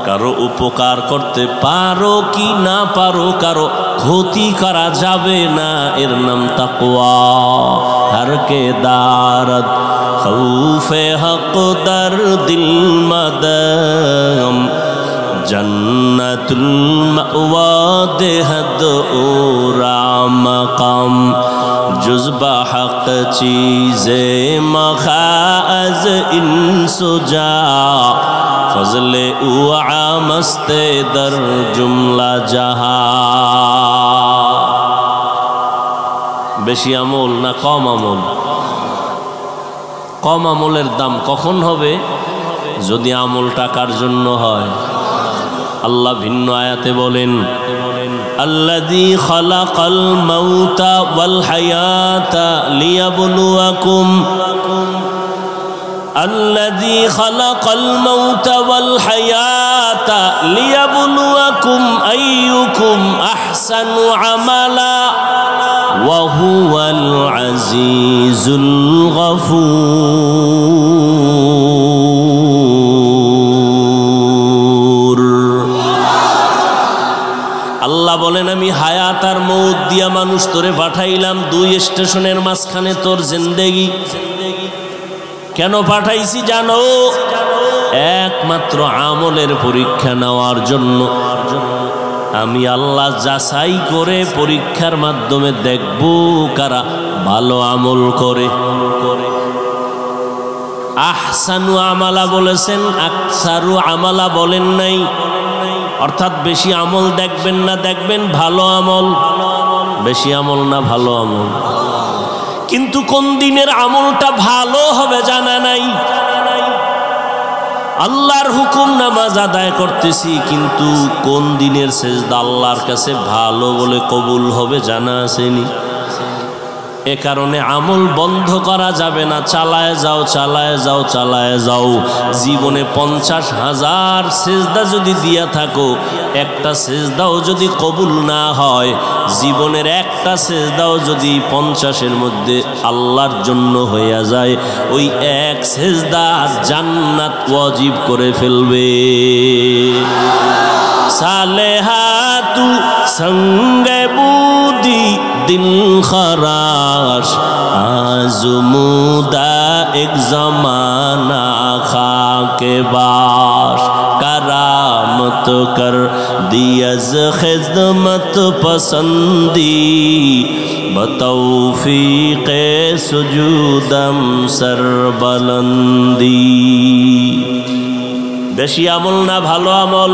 কারো উপকার করতে পারো কি না পারো, কারো ক্ষতি করা যাবে না, এর নাম তাকওয়া। হর কে দারদ খৌফে হক দর দিল মদম, জন্নতুল মাওয়া দেহদ ও রামকাম, जुज़्बा हक़ चीज़े मखाज़ इंसुजा, फज़ले उआ मस्ते दर जुमला जहा। বেশি আমল না কম আমল? কম আমলের দাম কখন হবে? যদি আমল টাকার জন্য হয়। আল্লাহ ভিন্ন আয়াতে বলেন, الذي خلق الموت والحياة ليبلوكم، الذي خلق الموت والحياة ليبلوكم أيكم أحسن عملا ওয়া হুয়াল আজিজুল গফুর। আল্লাহ বলেন আমি হায়াত আর মউত দিয়া মানুষ তোরে পাঠাইলাম, দুই স্টেশনের মাঝখানে তোর জিন্দেগি। কেন পাঠাইছি জানো? একমাত্র আমলের পরীক্ষা নেওয়ার জন্য। আমি আল্লাহ যাচাই করে পরীক্ষার মাধ্যমে দেখব কারা ভালো আমল করে। আহসানু আমালা বলেছেন, আকসারু আমালা বলেন নাই। অর্থাৎ বেশি আমল দেখবেন না, দেখবেন ভালো আমল। বেশি আমল না ভালো আমল। কিন্তু কোন দিনের আমলটা ভালো হবে জানা নাই। আল্লাহর হুকুম নামাজ আদায় করতেছি, কিন্তু কোন দিনের সেজদা আল্লাহর কাছে ভালো বলে কবুল হবে জানা আসেনি। এ কারণে আমল বন্ধ করা যাবে না। চালায় যাও, চালায় যাও, চালায় যাও। জীবনে 50,000 সেজদা যদি দিয়া থাকো, একটা সেজদাও যদি কবুল না হয়, জীবনের একটা সেজদাও যদি 50-এর মধ্যে আল্লাহর জন্য হইয়া যায়, ওই এক সেজদা জান্নাত ওয়াজিব করে ফেলবে। সালেহাতু সঙ্গে বুদি দিল খরাশ, আজমুদা এক জমানা খাকে বাস, करामत कर दियज खिदमत पसंदी, बतौफीक सुजूदम सरबलंदी। বেশি আমল না ভালো আমল?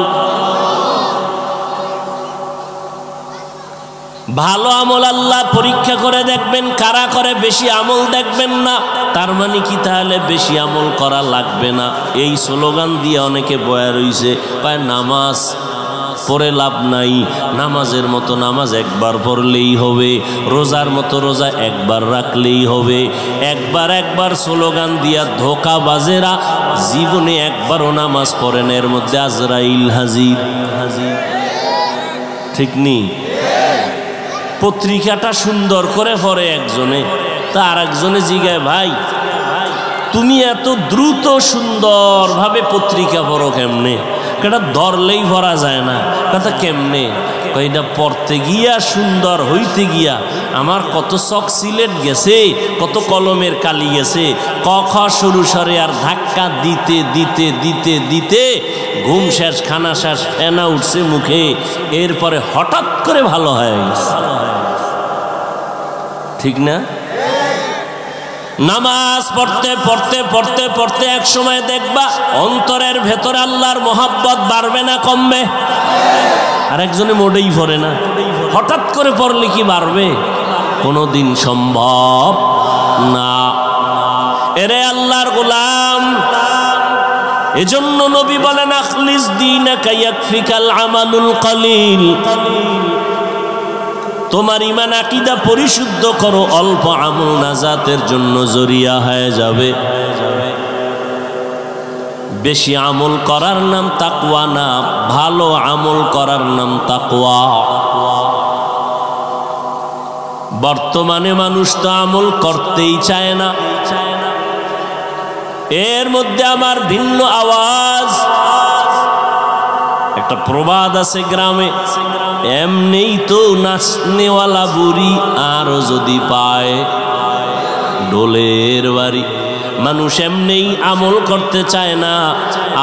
ভালো আমল আল্লাহ পরীক্ষা করে দেখবেন কারা করে, বেশি আমল দেখবেন না। তার মানে কি তাহলে বেশি আমল করা লাগবে না? এই স্লোগান দিয়ে অনেকে বয়া রইছে, পায় নামাজ পড়ে লাভ নাই, নামাজের মতো নামাজ একবার পড়লেই হবে, রোজার মতো রোজা একবার রাখলেই হবে। একবার স্লোগান দিয়া ধোঁকাবাজেরা জীবনে একবারও নামাজ পড়েন, এর মধ্যে আজরাইল হাজির। ঠিক নেই? পত্রিকাটা সুন্দর করে পড়ে একজনে, তা আর একজনে জিগায়, ভাই তুমি এত দ্রুত সুন্দরভাবে পত্রিকা পড়ো কেমনে? এটা ধরলেই পড়া যায় না। কথা কেমনে? এটা পড়তে গিয়া সুন্দর হইতে গিয়া আমার কত চক সিলেট গেছে, কত কলমের কালি গেছে, ক খ শুরু সরে আর ধাক্কা দিতে দিতে দিতে দিতে ঘুম শেষ, খানা শেষ, ফেনা উঠছে মুখে, এরপরে হঠাৎ করে ভালো হয়ে গেছে। ঠিক না? নামাজ পড়তে পড়তে পড়তে পড়তে এক সময় দেখবা অন্তরের ভেতরে আল্লাহর মোহাব্বত বাড়বে না কমবে? আর একজনে মোটেই পড়ে না, হঠাৎ করে পড়লে কি বাড়বে? কোনোদিন সম্ভব না। এরে আল্লাহর গোলাম, এজন্য নবী বলেন আখলিস দীনাকা ইয়াকফিকাল আমালুল কলিল। তোমার ঈমান আকীদা পরিশুদ্ধ করো, অল্প আমল নাজাতের জন্য জরিয়া হয়ে যাবে। বেশি আমল করার নাম তাকওয়া না, ভালো আমল করার নাম তাকওয়া। বর্তমানে মানুষ তো আমল করতেই চায় না। এর মধ্যে আমার ভিন্ন আওয়াজ। একটা প্রবাদ আছে গ্রামে, এমনেই তো নাচনেওয়ালা বুড়ি আরো যদি পায় ডোলের বাড়ি। মানুষ এমনেই আমল করতে চায় না।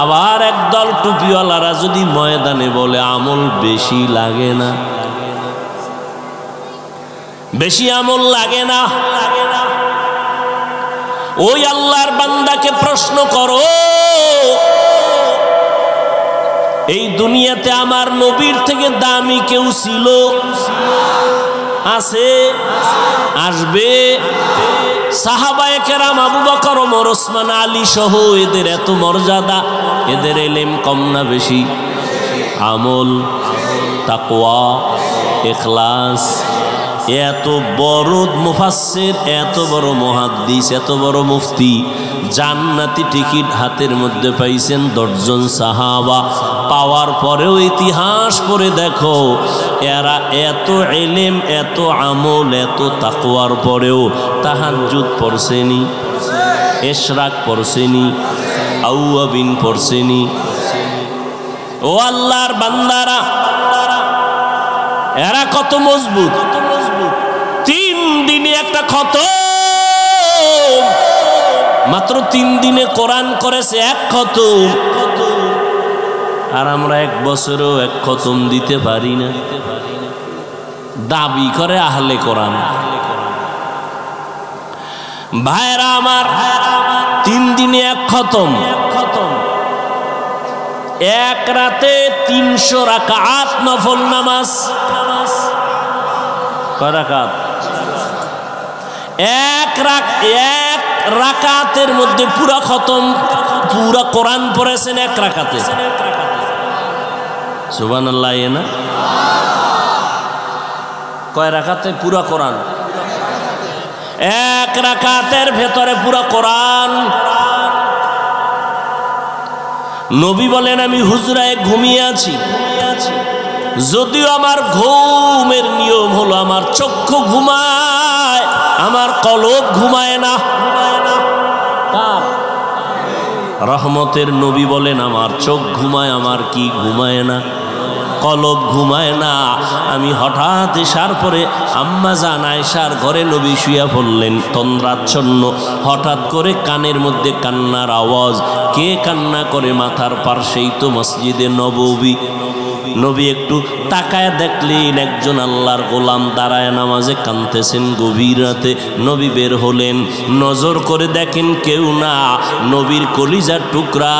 আবার একদল টুপিওয়ালারা যদি ময়দানে বলে আমল বেশি লাগে না, বেশি আমল লাগে না। ওই আল্লাহর বান্দাকে প্রশ্ন করো, এই দুনিয়াতে আমার নবীর থেকে দামি কেউ ছিল? আছে? আসবে? সাহাবায়ে কেরাম আবু বকর, ওমর, ওসমান, আলী সহ এদের এত মর্যাদা, এদের ইলম কম না বেশি? আমল, তাকওয়া, ইখলাস, এত বড় মুফাসসির, এত বড় মুহাদ্দিস, এত বড় মুফতি, জান্নাতি টিকিট হাতের মধ্যে পাইছেন 10 জন সাহাবা। পাওয়ার পরেও ইতিহাস পড়ে দেখো, এরা এত ইলম, এত আমল, এত তাকওয়ার পরেও তাহাজ্জুদ পড়ছেনি, ইশরাক পড়ছেনি, আউয়াবিন পড়ছেনি। ও আল্লাহর বান্দারা, এরা কত মজবুত। 3 দিনে একটা খতম, মাত্র 3 দিনে কোরআন করেছে 1 খতম। আর আমরা 1 বছরেও 1 খতম দিতে পারি না। দাবি করে আহলে কোরআন। ভাইরা আমার, 3 দিনে 1 খতম, 1 রাতে 300 রাকাত নফল নামাজ। কয় রাকাত? 1 রাকাতের মধ্যে পুরা খতম, পুরা কোরআন পড়েছেন 1 রাকাতে। সুবহানাল্লাহ। না কয় রাকাতে পুরা কোরআন? 1 রাকাতের ভেতরে পুরা কোরআন। নবী বলেন, আমি হুজরায় ঘুমিয়ে আছি, যদিও আমার ঘুমের নিয়ম হলো আমার চক্ষু ঘুমায়, আমার কলব ঘুমায় না। রহমতের নবী বলেন, আমার চোখ ঘুমায়, আমার কি ঘুমায় না, কলব ঘুমায় না। আমি হঠাৎ এসার পরে আম্মা জান আয়েশার ঘরে নবী শুয়া পড়লেন তন্দ্রাচ্ছন্ন। হঠাৎ করে কানের মধ্যে কান্নার আওয়াজ। কে কান্না করে? মাথার পার্শ্বেই তো মসজিদে নববী। নবী একটু তাকায় দেখলেন একজন আল্লাহর গোলাম দাঁড়ায় নামাজে কাঁদতেছেন গভীর রাতে। নবী বের হলেন, নজর করে দেখেন কেউ না, নবীর কলিজার টুকরা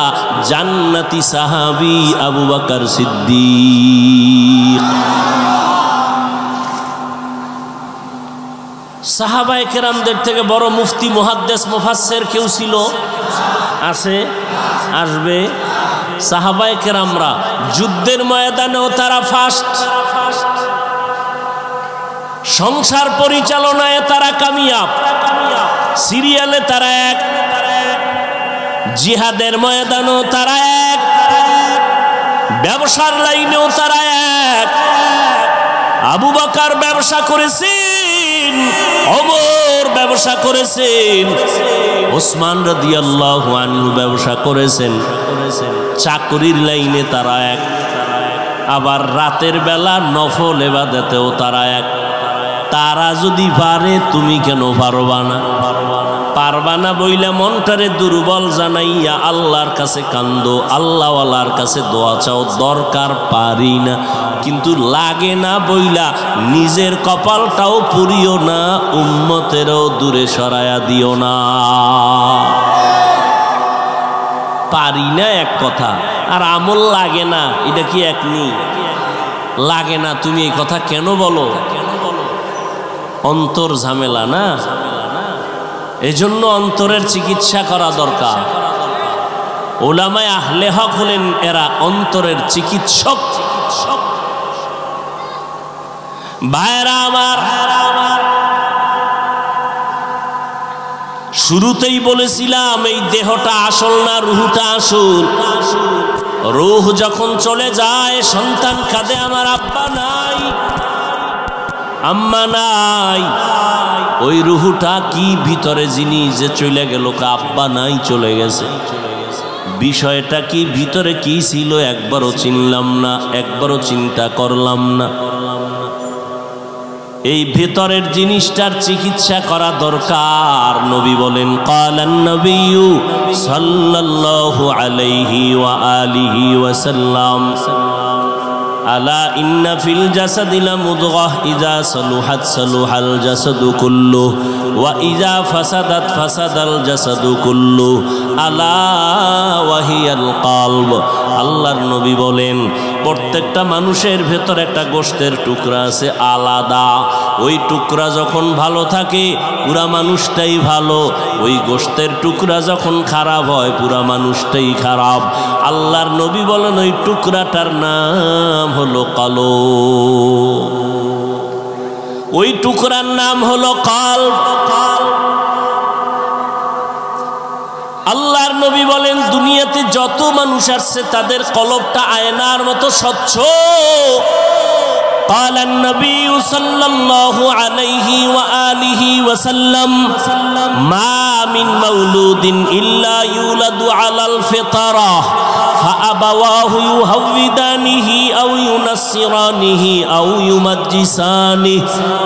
জান্নাতি সাহাবী আবু বকর সিদ্দিক। সাহাবায়ে কেরামদের থেকে বড় মুফতি, মুহাদ্দিস, মুফাসসির কেউ ছিল? আছে, আসবে। সাহাবায়ে কেরামরা যুদ্ধের ময়দানেও তারা ফার্স্ট, সংসার পরিচালনায় তারা কামিয়াব, সিরিয়ালে তারা 1, জিহাদের ময়দানেও তারা 1, ব্যবসার লাইনেও তারা 1। আবু বকর ব্যবসা করেছেন, ওমর ব্যবসা করেছেন, ওসমান রাদিয়াল্লাহু আনহু ব্যবসা করেছেন। চাকরির লাইনে তারা 1, আবার রাতের বেলা নফল ইবাদতেও তারা 1। তারা যদি পারে, তুমি কেন পারবা না? পারবা না বইলা মনটারে দুর্বল জানাইয়া আল্লাহর কাছে কান্দো, আল্লাহওয়ালার কাছে দোয়া চাও, দরকার পারি না। কিন্তু লাগে না বইলা নিজের কপালটাও পুরিও না, উম্মতেরও দূরে সরায়া দিও না। পারি না এক কথা, আর আমল লাগে না, এটা কি এক নি? লাগে না, তুমি এই কথা কেন বলো? অন্তর ঝামেলা না, এজন্য অন্তরের চিকিৎসা করা দরকার। উলামায়ে আহলে হক হলেন এরা অন্তরের চিকিৎসক। ভাইরা আমার, শুরুতেই বলেছিলাম এই দেহটা আসল না, রুহটা আসল। রুহ যখন চলে যায়, সন্তান কাঁদে, আমার আব্বা নাই, আম্মা নাই। ওই রুহটা কি ভিতরে জিনিস যে চলে গেল, আব্বা নাই, চলে গেছে। বিষয়টা কি ভিতরে কি ছিল একবারও চিনলাম না, একবারও চিন্তা করলাম না। এই ভেতরের জিনিসটার চিকিৎসা করা দরকার। নবী বলেন, ক্বালান নবিয়্যু সাল্লাল্লাহু আলাইহি ওয়া আলিহি ওয়াসাল্লাম, আলা ইন্না ফিল জাসাদি লামুদগাহ ইযা সালুহাত সালুহাল জাসাদু কুল্লুহু ওয়া ইযা ফাসাদাত ফাসাদাল জাসাদু কুল্লুহু আলা ওয়া হিয়াল কলব। আল্লাহর নবী বলেন, প্রত্যেকটা মানুষের ভেতর একটা গোশতের টুকরা আছে আলাদা। ওই টুকরা যখন ভালো থাকে, পুরা মানুষটাই ভালো। ওই গোশতের টুকরা যখন খারাপ হয়, পুরা মানুষটাই খারাপ। আল্লাহর নবী বলেন, ওই টুকরাটার নাম হলো কলব। ওই টুকরার নাম হলো কলব। আল্লাহর নবী বলেন দুনিয়াতে যত মানুষ আসছে তাদের কলবটা আয়নার মতো স্বচ্ছ। قال النبي صلى الله عليه وآله وسلم ما من مولود إلا يولد على الفطرة فأبواه يهودانه أو ينصرانه أو يمجسانه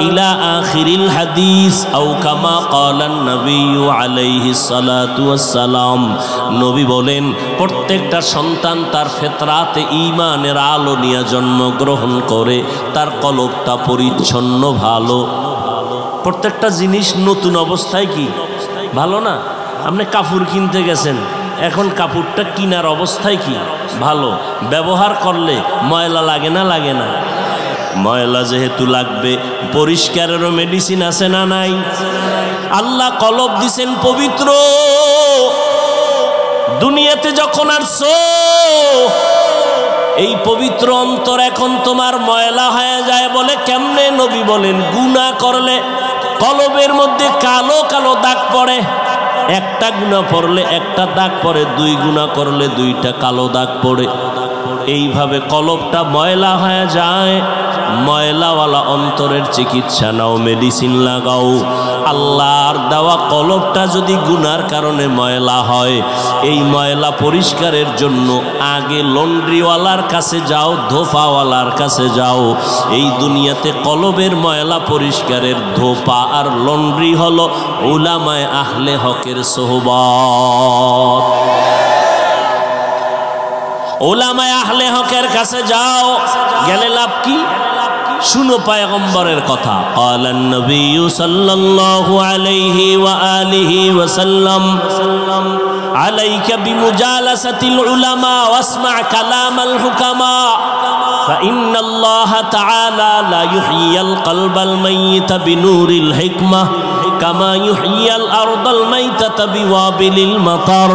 إلى آخر الحديث أو كما قال النبي عليه الصلاة والسلام নবী বলেন প্রত্যেকটা সন্তান তার ফিতরাতে ঈমানের আলো নিয়ে জন্মগ্রহণ করে, তার কলবটা পরিচ্ছন্ন ভালো। প্রত্যেকটা জিনিস নতুন অবস্থায় কি ভালো না? আপনি কাপড় কিনতে গেছেন, এখন কাপড়টা কিনার অবস্থায় কি ভালো, ব্যবহার করলে ময়লা লাগে না লাগে না? ময়লা যেহেতু লাগবে, পরিষ্কারেরও মেডিসিন আছে না নাই? আল্লাহ কলব দিছেন পবিত্র। দুনিয়াতে যখন আসছো এই পবিত্র অন্তর এখন তোমার ময়লা হয়ে যায়। বলে কেমনে? নবী বলেন গুনাহ করলে কলবের মধ্যে কালো কালো দাগ পড়ে। একটা গুনাহ পড়লে একটা দাগ পড়ে, দুই গুনাহ করলে দুইটা কালো দাগ পড়ে। এইভাবে কলবটা ময়লা হয়ে যায়। ময়লাওয়ালা অন্তরের চিকিৎসা নাও, মেডিসিন লাগাও। আল্লাহর দেওয়া কলবটা যদি গুনার কারণে ময়লা হয়, এই ময়লা পরিষ্কারের জন্য আগে লন্ড্রিওয়ালার কাছে যাও, ধোপাওয়ালার কাছে যাও। এই দুনিয়াতে কলবের ময়লা পরিষ্কারের ধোপা আর লন্ড্রি হলো উলামায়ে আহলে হকের সোহবত। উলামায়ে আহলে হকের কাছে যাও, গেলে লাভ কি? শুনো পয়গম্বরের কথা। ক্বালান নবী সাল্লাল্লাহু আলাইহি ওয়া আলিহি ওয়া সাল্লাম আলাইকা বিমুজালাসাতিল উলামা ওয়াসমা কালামাল হুকামা ফাইন্নাল্লাহা তাআলা লা ইউহয়িল কলবাল মাইয়িতা বিনুরিল হিকমাহ কামা ইউহয়িল আরদাল মাইতাতা বিওয়াবিলিল মাতার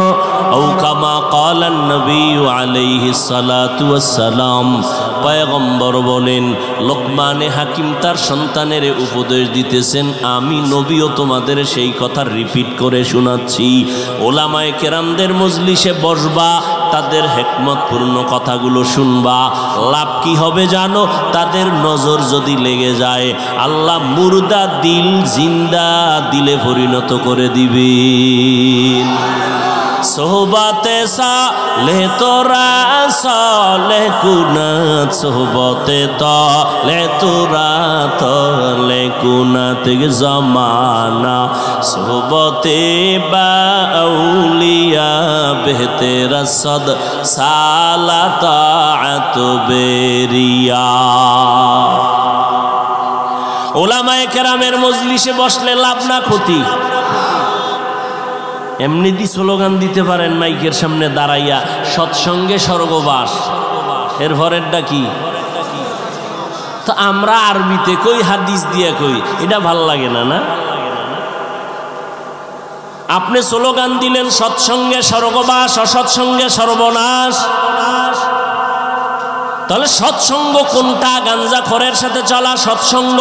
আও কামা ক্বালান নবী আলাইহিস সালাতু ওয়াস সালাম। পয়গম্বর বলেন, লোকমানে হাকিম তার সন্তানের উপদেশ দিতেছেন, আমি নবীও তোমাদের সেই কথা রিপিট করে শোনাচ্ছি। ওলামায়ে কেরামদের মজলিসে বসবা, তাদের হিকমতপূর্ণ কথাগুলো শুনবা। লাভ কি হবে জানো? তাদের নজর যদি লেগে যায়, আল্লাহ মুর্দা দিল জিন্দা দিলে পরিণত করে দিবেন। সোহবতে সালেহ তোরা সালেহ কুনাত, সোহবতে তলে তোরা তলে কুনাত জমানা, সোহবতে বাউলিয়া বেহতে রসদ সালাত বেরিয়া। ওলামায়ে কেরামের মজলিসে বসলে লাভ না ক্ষতি? এমনি দি স্লোগান দিতে পারেন মাইকের সামনে দাঁড়াইয়া, সৎসঙ্গে স্বর্গবাস। এর ভরেরটা কি? তো আমরা আরবিতে কই, হাদিস দিয়া কই, এটা ভাল লাগে না না? আপনি স্লোগান দিলেন সৎসঙ্গে স্বর্গবাস, অসৎসঙ্গে সর্বনাশ। তাহলে সৎসঙ্গ কোনটা? গাঞ্জাখোরের সাথে চলা সৎসঙ্গ,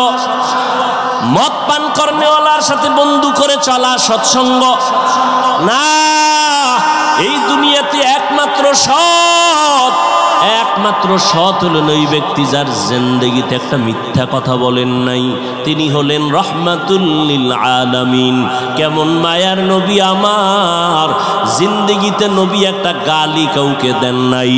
মদ পান করনেওয়ালার সাথে বন্ধু করে চলা সৎসঙ্গ না। এই দুনিয়াতে একমাত্র সৎ হলেন ওই ব্যক্তি যার জিন্দেগিতে একটা মিথ্যা কথা বলেন নাই। তিনি হলেন রহমাতুল লিল আলামিন। কেমন মায়ার নবী আমার! জিন্দেগিতে নবী একটা গালি কাউকে দেন নাই,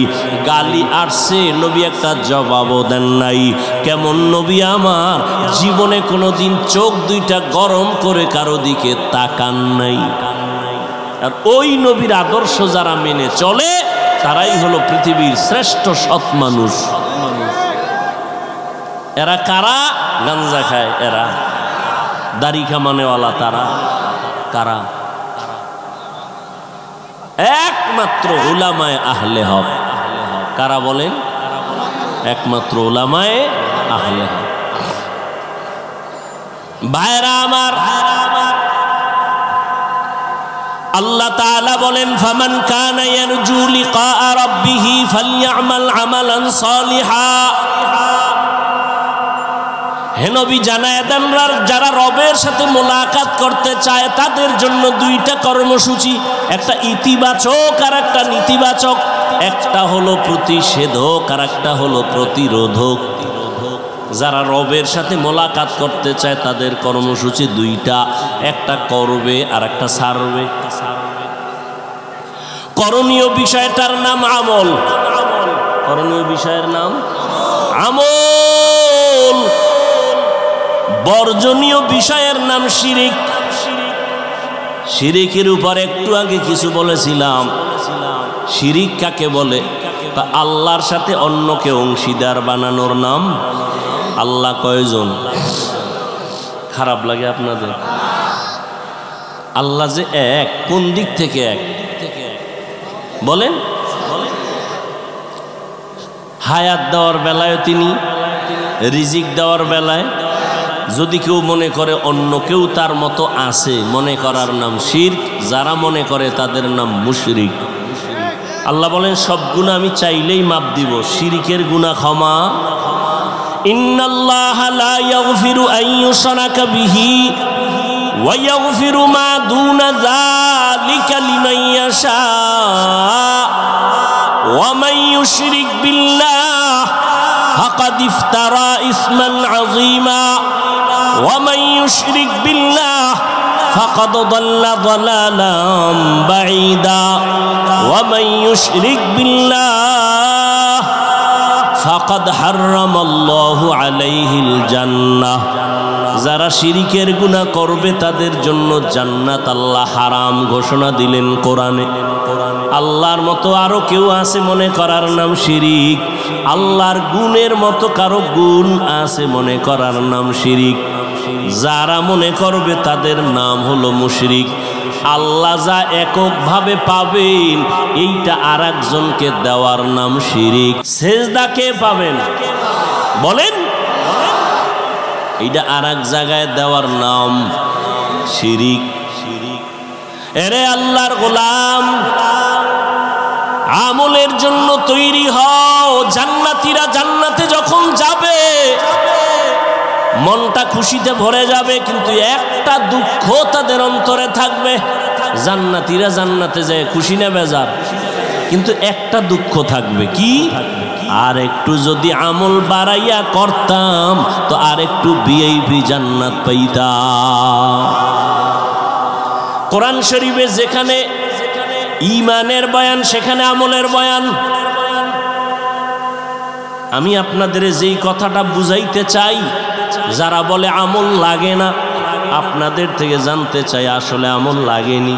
গালি আসছে নবী একটা জবাবও দেন নাই। কেমন নবী আমার! জীবনে কোনোদিন চোখ দুইটা গরম করে কারো দিকে তাকান নাই। আর ওই নবীর আদর্শ যারা মেনে চলে, তারাই হলো পৃথিবীর শ্রেষ্ঠ সৎ মানুষ। এরা কারা? গাঞ্জা খায় এরা, দাড়ি কামানেওয়ালা তারা। কারা? একমাত্র উলামায়ে আহলে হক। কারা বলেন? একমাত্র উলামায়ে আহলে হক। ভাইরা আমার, আল্লাহ তাআলা বলেন, ফামান কানা ইয়ারজু লিকা রাব্বিহি ফালইআমাল আমালান সালিহা। হে নবী জানায় দেন, যারা রবের সাথে মোলাকাত করতে চায় তাদের জন্য দুইটা কর্মসূচি, একটা ইতিবাচক আর একটা নেতিবাচক, একটা হলো প্রতিষেধক আর একটা হলো প্রতিরোধক। যারা রবের সাথে মোলাকাত করতে চায় তাদের কর্মসূচি দুইটা, একটা করবে আর একটা ছাড়বে। করণীয় বিষয়টার নাম আমল, করণীয় বিষয়ের নাম আমল, বর্জনীয় বিষয়ের নাম শিরিক। শিরিকের উপর একটু আগে কিছু বলেছিলাম। শিরিক কাকে বলে? তা আল্লাহর সাথে অন্যকে অংশীদার বানানোর নাম। আল্লাহ কয়জন? খারাপ লাগে আপনাদের? আল্লাহ যে এক, কোন দিক থেকে এক বলেন? হায়াত দেওয়ার বেলায় তিনি, রিজিক দেওয়ার বেলায়। যদি কেউ মনে করে অন্য কেউ তার মতো আছে, মনে করার নাম শিরক। যারা মনে করে তাদের নাম মুশরিক। আল্লাহ বলেন সব গুনাহ আমি চাইলেই মাপ দিব, শিরিকের গুনাহ ক্ষমা। ইন্নাল্লাহা লা ইয়াগফিরু আন ইউশরাকা বিহি ওয়া ইয়াগফিরু মা দুনা যালিকা লিমান ইয়াশা ওয়া মান ইউশরিক বিল্লাহ ফাকাদ ইফতারা ইসমান আযীমা ওয়া মান ইউশরিক বিল্লাহ ফাকাদ দাল্লা দালালাম বাঈদা ওয়া মান ইউশরিক বিল্লাহ ফাকাদ হারামাল্লাহু আলাইহিল জান্নাহ। যারা শিরিকের গুনাহ করবে তাদের জন্য জান্নাত আল্লাহ হারাম ঘোষণা দিলেন কোরআনে। আল্লাহর মতো আরো কেউ আছে মনে করার নাম শিরিক। আল্লাহর গুণের মতো কারো গুণ আছে মনে করার নাম শিরিক। যারা মনে করবে তাদের নাম হলো মুশরিক। আল্লাহ যা এককভাবে পাবেন এইটা আর একজনকে দেওয়ার নাম শিরিক। সেজদা কে পাবেন বলেন? এইটা আর এক জায়গায় দেওয়ার নাম শিরিক। এরে আল্লাহর গোলাম, আমলের জন্য তৈরি হও। জান্নাতীরা জান্নাতে যখন যাবে মনটা খুশিতে ভরে যাবে, কিন্তু একটা দুঃখ তাদের অন্তরে থাকবে। জান্নাতীরা জান্নাতে যায় খুশি না বেজার? কিন্তু একটা দুঃখ থাকবে, কি? আর একটু যদি আমল বাড়াইয়া করতাম তো আর একটু ভিআইপি জান্নাত পাইতাম। কোরআন শরীফে যেখানে ঈমানের বয়ান সেখানে আমলের বয়ান। আমি আপনাদের যেই কথাটা বুঝাইতে চাই, যারা বলে আমল লাগে না, আপনাদের থেকে জানতে চাই আসলে আমল লাগেনি।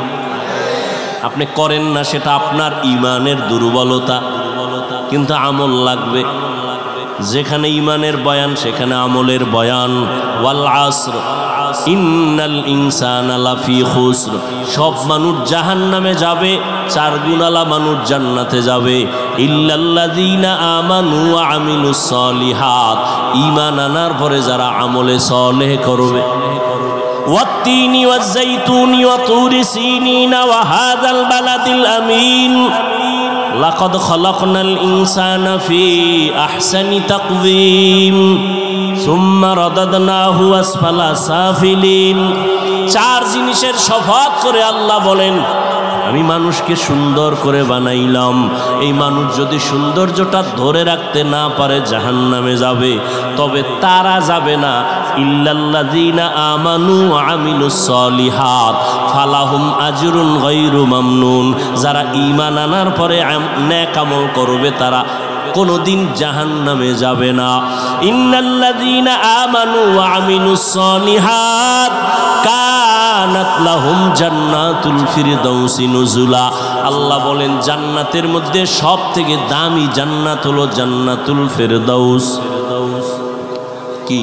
আপনি করেন না, সেটা আপনার ঈমানের দুর্বলতা, কিন্তু আমল লাগবে। যেখানে ঈমানের বয়ান সেখানে আমলের বয়ান। ওয়াল আসর ইন্নাল ইনসানা লাফি খুসর। সব মানুষ জাহান্নামে যাবে, চার গুণালা মানুষ জান্নাতে যাবে। ইল্লাল্লাযীনা আমানু ওয়া আমিলুস সলিহাত। ঈমান আনার পরে যারা আমলে সলেহ করবে। ওয়াত্তিনি ওয়াজ-যাইতুনি ওয়া তুরি সিনিনা ওয়া হাযাল বালাদিল আমিন লাকাদ খালাকনাল ইনসানা ফি আহসানি তাকওয়িম সুম্মা রাদাদনাহু আসফালা সাফিলিন। চার জিনিসের শপথ করে আল্লাহ বলেন আমি মানুষকে সুন্দর করে বানাইলাম। এই মানুষ যদি সৌন্দর্যটা ধরে রাখতে না পারে জাহান্নামে যাবে। তবে তারা যাবে না ইল্লাল্লাযীনা আমানু ওয়া আমিলুস সলিহাত ফালাহুম আজরুন গায়রু মামনুন। যারা ঈমান আনার পরে নেক আমল করবে তারা কোনদিন জাহান্নামে যাবে না। ইন্নাল্লাযীনা আমানু ওয়া আমিলুস সলিহাত কানাত লাহুম জান্নাতুল ফিরদাউসি নুজুলা। আল্লাহ বলেন জান্নাতের মধ্যে সব থেকে দামি জান্নাত হলো জান্নাতুল ফিরদাউস। কি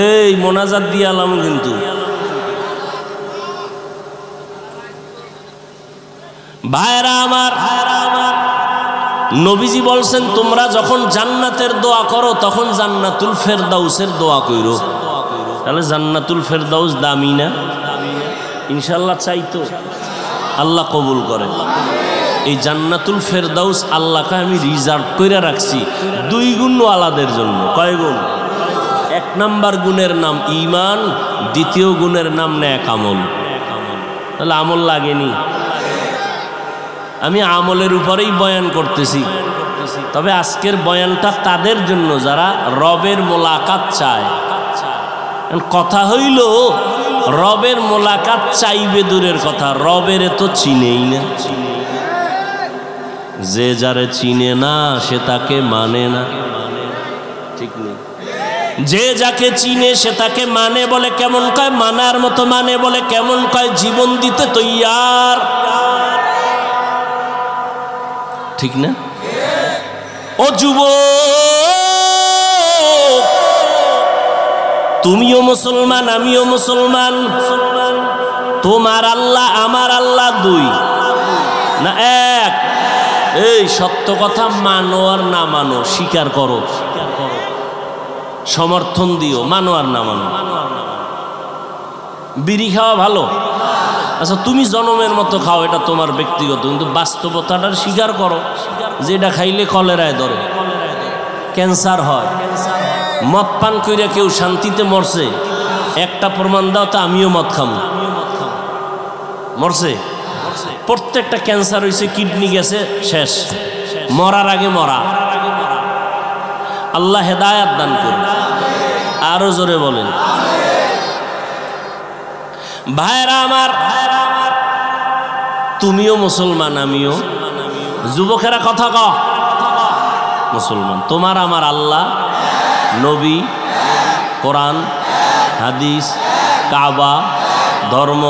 এই মোনাজাত দিয়ে আলাম কিন্তু ভাইরা আমার, নবীজি বলছেন তোমরা যখন জান্নাতের দোয়া করো তখন জান্নাতুল ফেরদাউসের দোয়া কইরো। তাহলে জান্নাতুল ফেরদাউস দামি না? ইনশাআল্লাহ চাইতো আল্লাহ কবুল করে। এই জান্নাতুল ফেরদাউস আল্লাহকে আমি রিজার্ভ করে রাখছি 2 গুণ ওয়ালাদের জন্য। কয় গুণ? এক নাম্বার গুণের নাম ঈমান, দ্বিতীয় গুণের নাম নেক আমল। তাহলে আমল লাগেনি? আমি আমলের উপরেই বয়ান করতেছি, তবে আজকের বয়ানটা তাদের জন্য যারা রবের মোলাকাত চায়। কথা হইল রবের মোলাকাত চাইবে দূরের কথা, রবের তো চিনেই না। যে যারে চিনে না সে তাকে মানে না, ঠিক নেই? যে যাকে চিনে সে তাকে মানে বলে কেমন কয়, মানার মতো মানে বলে কেমন কয়, জীবন দিতে তৈয়ার, ঠিক না? ও যুবক, তুমিও মুসলমান আমিও মুসলমান, তোমার আল্লাহ আমার আল্লাহ দুই না এক? এই সত্য কথা মানো আর না মানো, স্বীকার করো, সমর্থন দিও, মানো আর না মানো। বিড়ি খাওয়া ভালো, আচ্ছা তুমি জনমের মতো খাও, এটা তোমার ব্যক্তিগত, কিন্তু বাস্তবতাটার স্বীকার করো যে এটা খাইলে কলেরায় ধরে, ক্যান্সার হয়। মদ পান কইরা কেউ শান্তিতে মরছে, একটা প্রমাণ দাও তো আমিও মদ খাবো। মরছে? প্রত্যেকটা ক্যান্সার হয়েছে, কিডনি গেছে, শেষ, মরার আগে মরা। আল্লাহ হেদায়াত দান করুন। আরো জোরে বলেন। ভাইরা আমার, তুমিও মুসলমান আমিও, যুবকেরা কথা ক, মুসলমান। তোমার আমার আল্লাহ, নবী, কোরআন, হাদিস, কাবা, ধর্ম,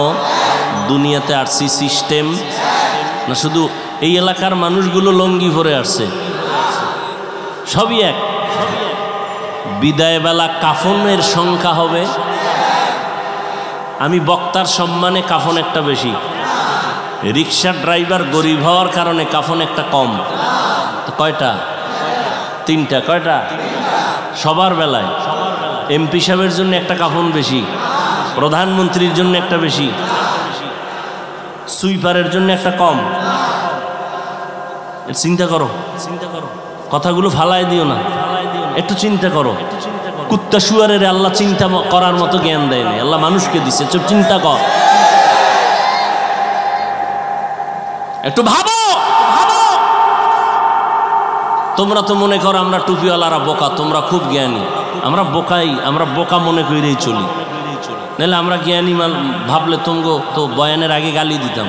দুনিয়াতে আসছি সিস্টেম না, শুধু এই এলাকার মানুষগুলো লঙ্গি ভরে আসছে, সবই এক। বিদায় বেলা কাফনের সংখ্যা হবে, আমি বক্তার সম্মানে কাফন একটা বেশি, রিক্সা ড্রাইভার গরিব হওয়ার কারণে কাফন একটা কম। তো কয়টা? তিনটা। কয়টা? সবার বেলায় এমপি সাহেবের জন্য একটা কাফন বেশি, প্রধানমন্ত্রীর জন্য একটা বেশি, সুইপারের জন্য একটা কম। চিন্তা করো, কথাগুলো ফালাই দিও না, একটু চিন্তা করো। কুত্তা শুয়ারের আল্লাহ চিন্তা করার মতো জ্ঞান দেয় না, আল্লাহ মানুষকে দিচ্ছে, চুপ চিন্তা কর, একটু ভাবো। তোমরা তো মনে করো আমরা টুপিওয়ালারা বোকা, তোমরা খুব জ্ঞানী। আমরা বোকাই, আমরা বোকা মনে করেই চলি, নাহলে আমরা জ্ঞানী ভাবলে তোমগো তো বয়ানের আগে গালি দিতাম।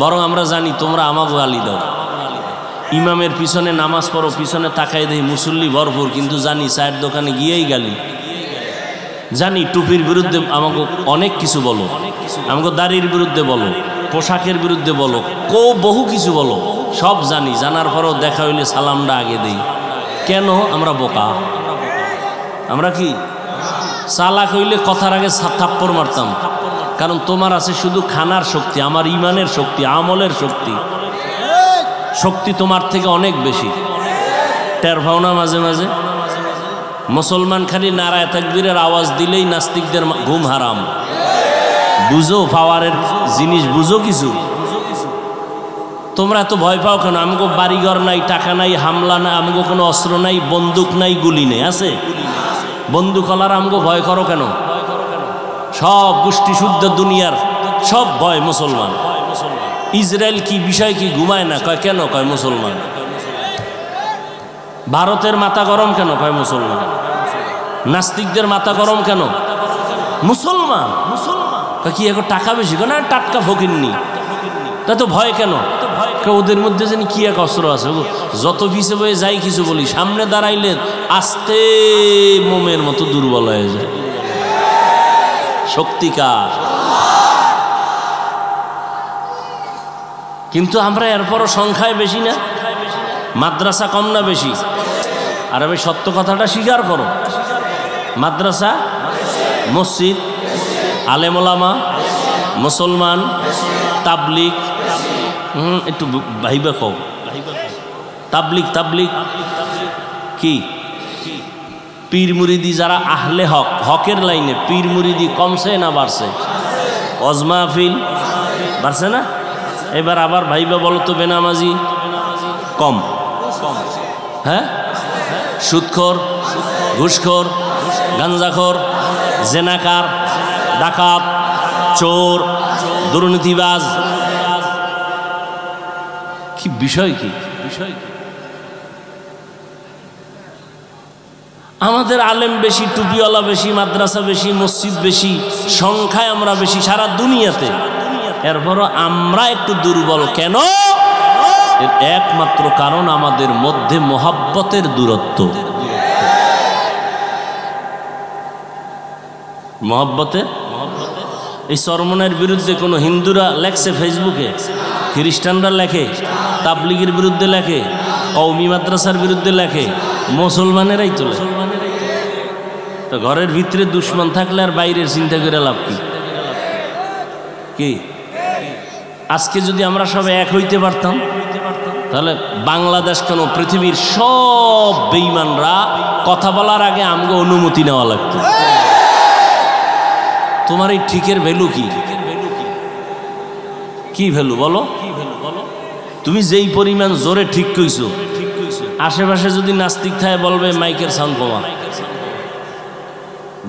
বরং আমরা জানি তোমরা আমাকে গালি দাও। ইমামের পিছনে নামাজ পড়ো, পিছনে তাকাই দেই মুসল্লি ভরপুর, কিন্তু জানি চায়ের দোকানে গিয়েই গালি। জানি টুপির বিরুদ্ধে আমাকে অনেক কিছু বলো, আমাকে দাড়ির বিরুদ্ধে বলো, পোশাকের বিরুদ্ধে বলো, বহু কিছু বলো, সব জানি। জানার পরও দেখা হইলে সালামটা আগে দেই। কেন? আমরা বোকা। আমরা কি চালাক হইলে কথার আগে থাপ্পড় মারতাম, কারণ তোমার আছে শুধু খানার শক্তি, আমার ইমানের শক্তি, আমলের শক্তি, শক্তি তোমার থেকে অনেক বেশি। টের পাও না মাঝে মাঝে? মুসলমান খালি নারায়ে তাকবীরের আওয়াজ দিলেই নাস্তিকদের ঘুম হারাম। বুঝো পাওয়ারের জিনিস, বুঝো কিছু? তোমরা এত ভয় পাও কেন? আমগো বাড়িঘর নাই, টাকা নাই, হামলা নাই, আমগো কোনো অস্ত্র নাই, বন্দুক নাই, গুলি নেই। আছে বন্দুক হলার, আমগো ভয় করো কেন? সব গোষ্ঠী শুদ্ধ দুনিয়ার সব ভয় মুসলমান। ইসরায়েল কি বিষয় কি ঘুমায় না? কয় কেন? কয় মুসলমান। ভারতের মাথা গরম কেন? কয় মুসলমান। নাস্তিকদের মাথা গরম কেন? মুসলমান। কি এখন টাকা বেশি? না, টাটকা ফকিরনি। তা তো ভয় কেন? ওদের মধ্যে জানি কি এক অস্ত্র আছে, যত পিছে বয়ে যাই কিছু বলি, সামনে দাঁড়াইলে আস্তে মোমের মতো দুর্বল হয়ে যায়। শক্তিকার। কিন্তু আমরা এরপরও সংখ্যায় বেশি না? মাদ্রাসা কম না বেশি? আর আমি সত্য কথাটা স্বীকার করো। মাদ্রাসা, মসজিদ, আলেম ওলামা, মুসলমান, তাবলিগ, একটু ভাইবা কও, তাবলিগ তাবলিগ কি? পীর মুরিদি যারা আহলে হক, হকের লাইনে, পীর মুরিদি কমছে না বাড়ছে? ওয়াজ মাহফিল বাড়ছে না? এবার আবার ভাইবা বলো তো বেনামাজি কম? হ্যাঁ, সুদখোর, ঘুষখোর, গাঞ্জাখোর, জেনাকার, ডাকাত, চোর, দুর্নীতিবাজ। কি বিষয় কি? আমাদের আলেম বেশি, টুপিওয়ালা বেশি, মাদ্রাসা বেশি, মসজিদ বেশি, সংখ্যায় আমরা বেশি সারা দুনিয়াতে। এরপরও আমরা একটু দুর্বল কেন? এর একমাত্র কারণ আমাদের মধ্যে মোহাব্বতের দূরত্ব। মোহাব্বতে এই চরমনের বিরুদ্ধে কোনো হিন্দুরা লেখছে ফেসবুকে, খ্রিস্টানরা লেখে, তাবলিগের বিরুদ্ধে লেখে, কওমি মাদ্রাসার বিরুদ্ধে লেখে, মুসলমানেরাই তোলে। তো ঘরের ভিতরে দুশ্মন থাকলে আর বাইরের চিন্তা করে লাভ কি? আজকে যদি আমরা সব এক হইতে পারতাম, তাহলে বাংলাদেশ কেন পৃথিবীর সব বেঈমানরা কথা বলার আগে আমগো অনুমতি নেওয়া লাগতো। তোমার এই ঠিকের ভ্যালু কি? কি ভ্যালু বলো? তুমি যেই পরিমাণ জোরে ঠিক কইছো, আশেপাশে যদি নাস্তিক থাকে বলবে মাইকের সাউন্ড কমা।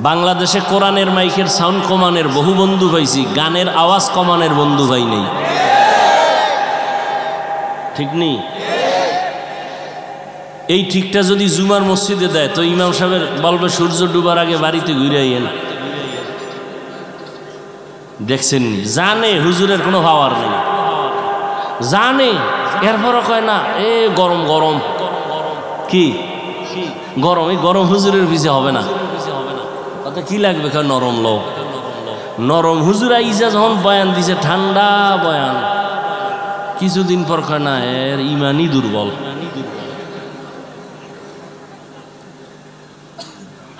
বাংলাদেশে কোরআনের মাইকের সাউন্ড কমানের বহু বন্ধু পাইছি, গানের আওয়াজ কমানের বন্ধু ভাই নেই। ঠিক নেই? এই ঠিকটা যদি জুমার মসজিদে দেয় তো ইমাম সাহেবের বলবে সূর্য ডুবার আগে বাড়িতে ঘুরে আইয়েন। দেখছেন, জানে হুজুরের কোনো পাওয়ার নেই, জানে, এরপরও কয় না এ গরম গরম। কি গরম? এই গরম হুজুরের পিছে হবে না। কথা কি লাগবে? নরম লোক, নরম হুজুর আইজা যখন বয়ান দিছে, ঠান্ডা বয়ান, কিছুদিন পর কয় না এর ইমানই দুর্বল।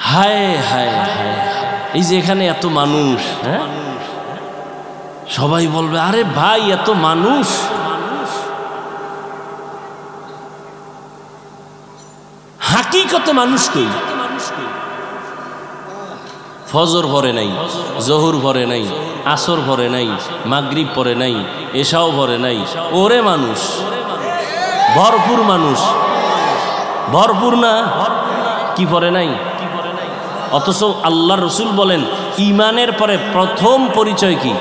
হায় হায় হায়, এই যে এখানে এত মানুষ, হ্যাঁ, সবাই বলবে আরে ভাই এত মানুষ, হাকিকতে মানুষ কই? ফজর পরে নাই, জহুর পরে নাই, আসর পরে নাই, মাগরিব পরে নাই, এশাও পরে নাই, ওরে মানুষ ভরপুর, মানুষ ভরপুর না, কি পরে নাই? অথচ আল্লাহ রসুল বলেন ইমানের পরে প্রথম পরিচয় কি?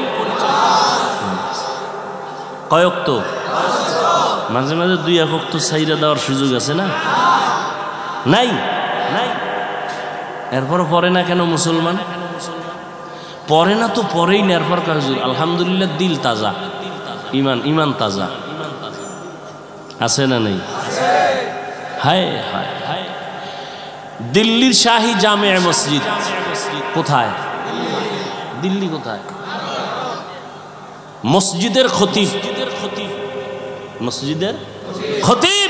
কয়ক তো মাঝে মাঝে দুই একক তো সাইরা দেওয়ার সুযোগ আছে না? নাই নাই। এরপর পরে না কেন মুসলমান? পরে না তো পরেই না, এরপর হুজুর আলহামদুলিল্লাহ দিল তাজা, ইমান তাজা আছে না নেই? হায় হায় হায়। দিল্লির শাহী জামে মসজিদ কোথায়? দিল্লি কোথায়? মসজিদের খতিব, মসজিদের খতিব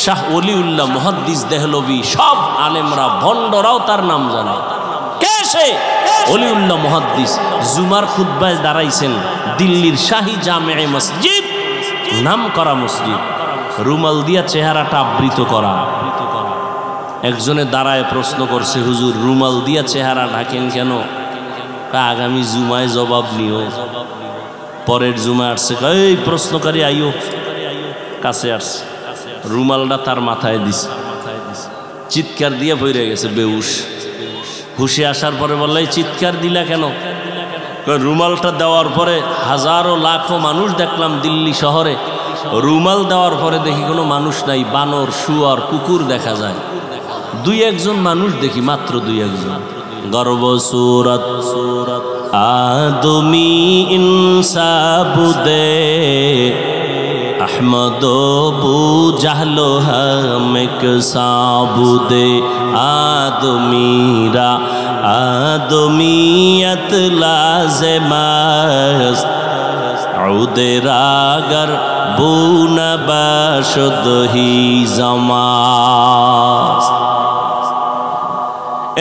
শাহ ওলিউল্লাহ মুহাদ্দিস দেহলভী, সব আলেমরা ভণ্ডরাও তার নাম জানে। কে সে? ওলিউল্লাহ মুহাদ্দিস। জুমার খুতবায় দাঁড়াইছেন দিল্লির শাহী জামে মসজিদ, নাম করা মসজিদ, রুমাল দিয়া চেহারাটা আবৃত করা। একজনে দাঁড়ায় প্রশ্ন করছে, হুজুর রুমাল দিয়া চেহারা ঢাকেন কেন? আগামী জুমায় জবাব নিও। পরের জুমায় আসছে, এই প্রশ্নকারী আইও, কাছে আসছে, রুমালটা তার মাথায় দিছে, চিৎকার দিয়ে পড়ে গেছে বেহুশ। হুশে আসার পরে বললে চিৎকার দিলা কেন? রুমালটা দেওয়ার পরে হাজারো লাখো মানুষ দেখলাম দিল্লি শহরে, রুমাল দেওয়ার পরে দেখি কোনো মানুষ নাই, বানর, শুয়ার, কুকুর দেখা যায়, দুই একজন মানুষ দেখি, মাত্র দুই একজন। গর্ব সুরত আদমি ইনসাবুদে अहमद बू जहलो हमेक साबुदे आदमीरा आदमीयत लाज़िमस्त उदरागर बून बशद ही जमास्त।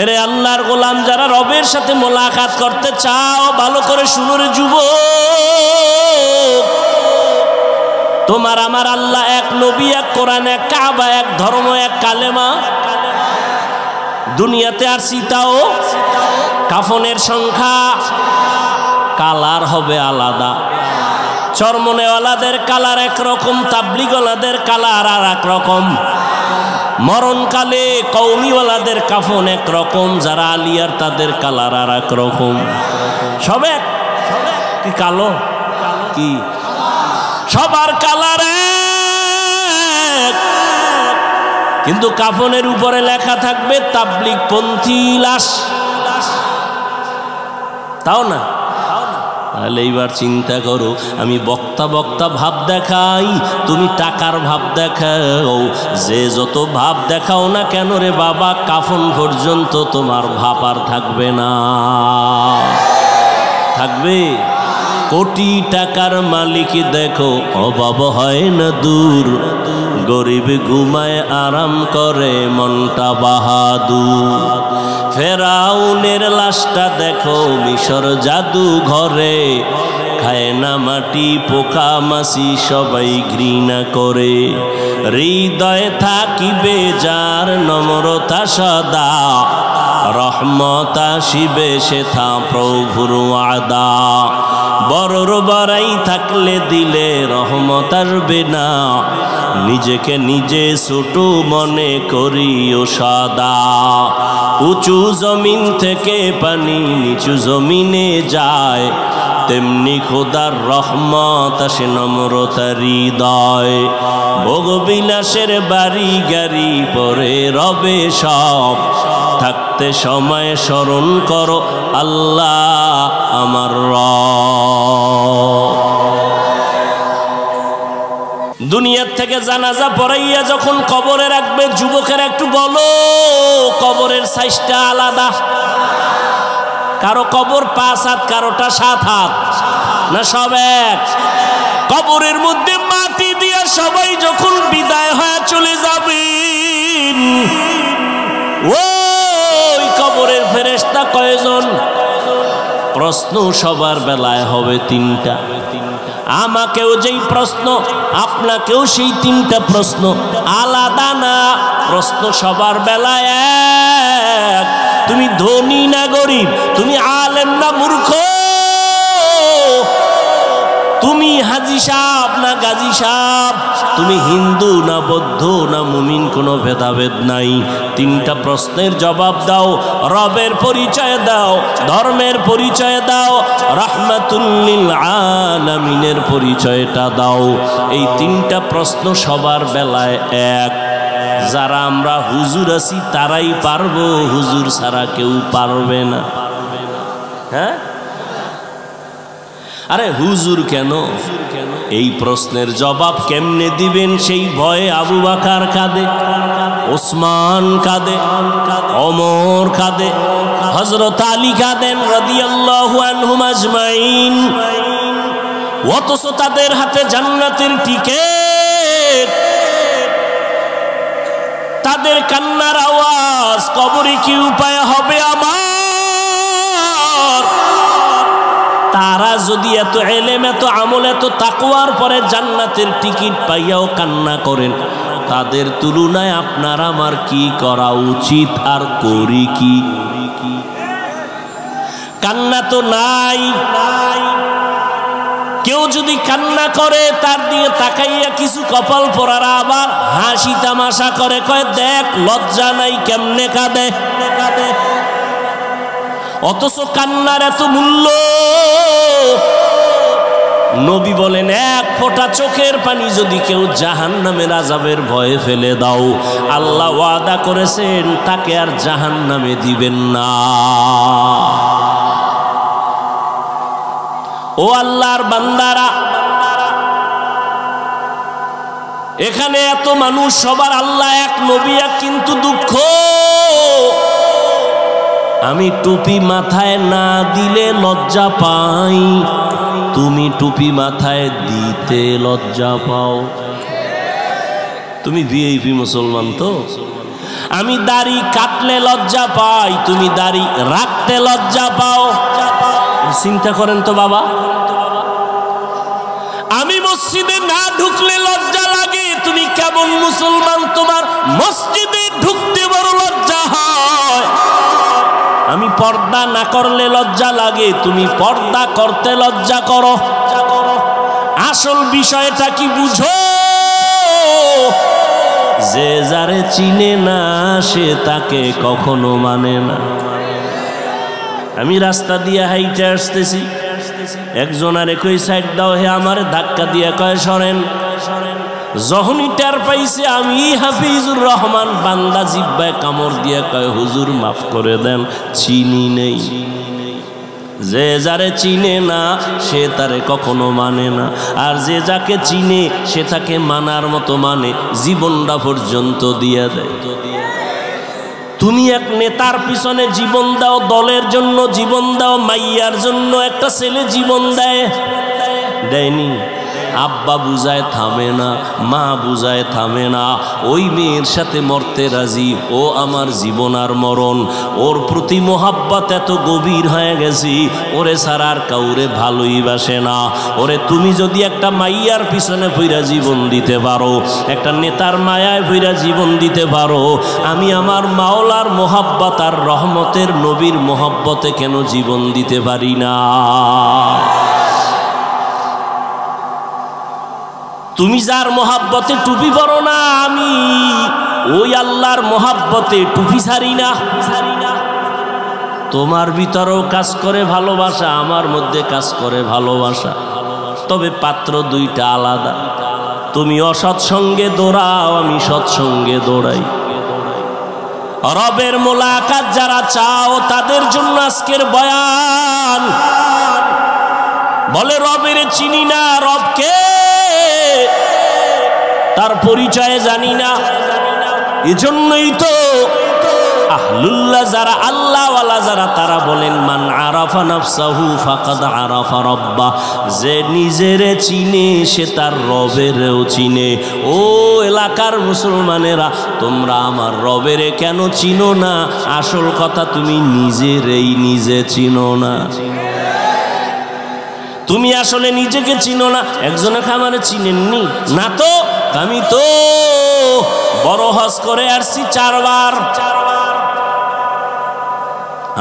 এরে আল্লাহর গোলাম যারা রবের সাথে মোলাকাত করতে চাও, ভালো করে শুনো রে যুবক, তোমার আমার আল্লাহ এক, নবী এক, কোরআন এক, কাবা এক, ধর্ম এক, কালেমা। দুনিয়াতে আর সীতাও কাফনের সংখ্যা, কালার হবে আলাদা, চরমনেওয়ালাদের কালার একরকম, তাবলিগওয়ালাদের কালার আর এক রকম। মরণকালে কৌমিওয়ালাদের কাফন একরকম, যারা আলিয়ার তাদের কালার আর এক রকম। সবে কি কালো কি সবার কালার এক, কিন্তু কাফনের উপরে লেখা থাকবে তাবলিগ পন্থী লাশ। তাও না? তাহলে এইবার চিন্তা করো, আমি বক্তা বক্তা ভাব দেখাই, তুমি টাকার ভাব দেখাও। যে যত ভাব দেখাও না কেন রে বাবা, কাফন পর্যন্ত তোমার ভাব আর থাকবে না। থাকবে? কোটি টাকার মালিক দেখো অভাব হয় না দূর, গরিব ঘুমায় আরাম করে মনটা বাহাদুর। ফেরাউনের লাশটা দেখো মিশর জাদু ঘরে, খায় না মাটি পোকা মাছি সবাই ঘৃণা করে। হৃদয়ে থাকিবে যার নম্রতা সদা, রহমত আসিবে সেথা প্রভুর ওয়াদা। বড়র বড়াই থাকলে দিলে রহমত আসবে না, নিজেকে নিজে ছোট মনে করিও সদা। উঁচু জমিন থেকে পানি নিচু জমিনে যায়, তেমনি খোদার রহমত আসে নম্রতার হৃদয়। ভোগবিলাসের বাড়ি গাড়ি পরে রবে সব, থাকতে সময় স্মরণ করো আল্লাহ আমার রব। দুনিয়ার থেকে জানাজা পড়াইয়া যখন কবরে রাখবে, যুবকের একটু বলো কবরের সাইজটা আলাদা। কারো কবর 5 হাত, কারোটা 7 হাত, না সব এক? কবরের মধ্যে মাটি দিয়া সবাই যখন বিদায় হয়ে চলে যাবেন, ওই কবরের ফেরেশতা কয়জন? প্রশ্ন সবার বেলায় হবে 3টা। আমাকেও যেই প্রশ্ন, আপনাকেও সেই 3টা প্রশ্ন, আলাদা না। প্রশ্ন সবার বেলায় এক। তুমি ধনী না গরিব, তুমি আলেম না মূর্খ, তুমি হাজি সাহেব না গাজী সাহেব, তুমি হিন্দু না বৌদ্ধ না মুমিন, কোনো ভেদাভেদ নাই। 3টা প্রশ্নের জবাব দাও, রবের পরিচয় দাও, ধর্মের পরিচয় দাও, রাহমাতুল লিল আলামিনের পরিচয়টা দাও। এই 3টা প্রশ্ন সবার বেলায় এক। যারা আমরা হুজুর আছি তারাই পারবো, হুজুর ছাড়া কেউ পারবে না। হ্যাঁ, আরে হুজুর কেন? এই প্রশ্নের জবাব কেমনে দিবেন সেই ভয়ে আবু বকর কাঁদে, ওসমান কাঁদে, ওমর কাঁদে, হযরত আলী কাঁদেন রাদিয়াল্লাহু আনহুম আজমাইন। অথচ তাদের হাতে জান্নাতের টিকেট। তাদের কান্নার আওয়াজ কবরে কি উপায় হবে আমার? তারা যদি এত ইলম, এত আমল, এত তাকওয়ার পরে জান্নাতের টিকিট পাইয়াও কান্না করেন, তাদের তুলনায় আপনার আমার কি করা উচিত আর করি কি? কান্না তো নাই। কেউ যদি কান্না করে তার দিয়ে তাকাইয়া কিছু কপাল পরারা আবার হাসি তামাশা করে, কয় দেখ লজ্জা নাই কেমনে কাঁদে। অথচ কান্নার এত মূল্য। নবী বলেন, 1 ফোঁটা চোখের পানি যদি কেউ জাহান্নামের আযাবের ভয়ে ফেলে দাও, আল্লাহ ওয়াদা করেছেন তাকে আর জাহান্নামে দিবেন না। ও আল্লাহর বান্দারা, এখানে এত মানুষ, সবার আল্লাহ এক, নবী এক, কিন্তু দুঃখ আমি টুপি মাথায় না দিলে লজ্জা পাই, তুমি টুপি মাথায় দিতে লজ্জা পাও। তুমি ভিআইপি মুসলমান তো। আমি দাড়ি কাটলে লজ্জা পাই, তুমি দাড়ি রাখতে লজ্জা পাও। চিন্তা করেন তো বাবা, আমি মসজিদে না ঢুকলে লজ্জা লাগে, তুমি কেমন মুসলমান, তোমার মসজিদে ঢুকতে বড় লজ্জা হয়। আমি পর্দা না করলে লজ্জা লাগে, তুমি পর্দা করতে লজ্জা করো। আসল বিষয়টা কি বুঝো? যে যারে চিনে না সে তাকে কখনো মানে না। আমি রাস্তা দিয়ে হাইটে আসতেছি, একজন আরে কই সাইড দাও, হে আমার ধাক্কা দিয়ে কয় সরেন। যখনই টের পাইছে আমি হাফিজুর রহমান, বান্দা জিব্বায় কামড় দিয়ে কয় হুজুর মাফ করে দেন, চিনি নেই। যে যারে চিনে না সে তারে কখনো মানে না, আর যে যাকে চিনে সে তাকে মানার মতো মানে, জীবনটা পর্যন্ত দিয়ে দেয়। তুমি এক নেতার পিছনে জীবন দাও, দলের জন্য জীবন দাও, মাইয়ার জন্য একটা ছেলে জীবন দেয়, দেয়নি? আব্বা বুঝায় থামে না, মা বুঝায় থামে না, ওই মেয়ের সাথে মরতে রাজি, ও আমার জীবন আর মরণ, ওর প্রতি মোহাব্বত এত গভীর হয়ে গেছি, ওরে ছাড়া আর কাউরে ভালোই বাসে না। ওরে তুমি যদি একটা মাইয়ার পিছনে ভইরা জীবন দিতে পারো, একটা নেতার মায়ায় ভইরা জীবন দিতে পারো, আমি আমার মাওলার মোহাব্বত আর রহমতের নবীর মোহাব্বতে কেন জীবন দিতে পারি না? তুমি যার মোহাব্বতে টুপি পরো না, আমি ওই আল্লাহর মোহাব্বতে টুপি ছাড়ি না। তোমার ভিতরেও কাজ করে ভালোবাসা, আমার মধ্যে কাজ করে ভালোবাসা, তবে পাত্র দুইটা আলাদা। তুমি অসৎসঙ্গে দৌড়াও, আমি সৎসঙ্গে দৌড়াই। রবের মোলাকাত যারা চাও তাদের জন্য আজকের বয়ান। বলে রবের চিনি না, রবকে তার পরিচয় জানি না। এজন্যই তো আহলুল্লাহ যারা, আল্লাহওয়ালা যারা, তারা বলেন মান আরাফা নাফসাহু ফাকাদ আরাফা রাব্বাহ। যে নিজেরে চিনে সে তার রবেরও চিনে। ও এলাকার মুসলমানেরা, তোমরা আমার রবেরে কেন চিনো না? আসল কথা, তুমি নিজেরেই নিজে চিনো না। তুমি আসলে নিজেকে চিনো না। একজনকে আমারে চিনেননি না তো? আমি তো বড় হজ করে আসছি 4 বার,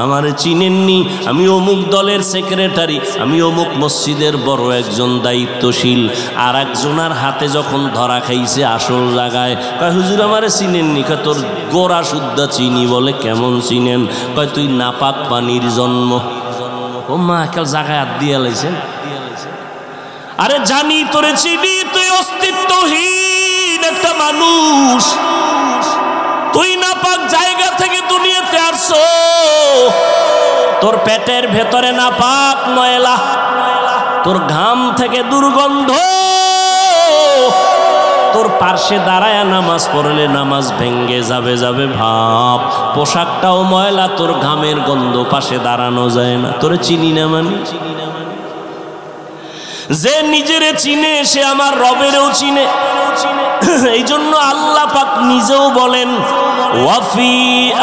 আমারে চিনেননি। আমি অমুক দলের সেক্রেটারি, আমি অমুক মসজিদের বড় একজন দায়িত্বশীল। আর একজনের হাতে যখন ধরা খাইছে আসল জায়গায়, কয় হুজুর আমারে চিনেননি। কয় তোর গোড়া শুদ্ধ চিনি। বলে কেমন চিনেন? কয় তুই নাপাক পানির জন্ম। ও মা, একাল জায়গায় হাত দিয়ে লাইছেন। আরে জানি তোরে চিনি, তুই অস্তিত্বহীন একটা মানুষ, তুই নাপাক জায়গা থেকে দুনিয়াতে আসছো, তোর পেটের ভেতরে নাপাক ময়লা, তোর ঘাম থেকে দুর্গন্ধ, তোর পার্শ্বে দাঁড়ায় নামাজ পড়লে নামাজ ভেঙ্গে যাবে যাবে ভাব, পোশাকটাও ময়লা, তোর ঘামের গন্ধ, পাশে দাঁড়ানো যায় না। তোরে চিনি না মানে? যে নিজেরে চিনে সে আমার রবেরও চিনে। এই জন্য আল্লাহ পাক নিজেও বলেন ওয়াফি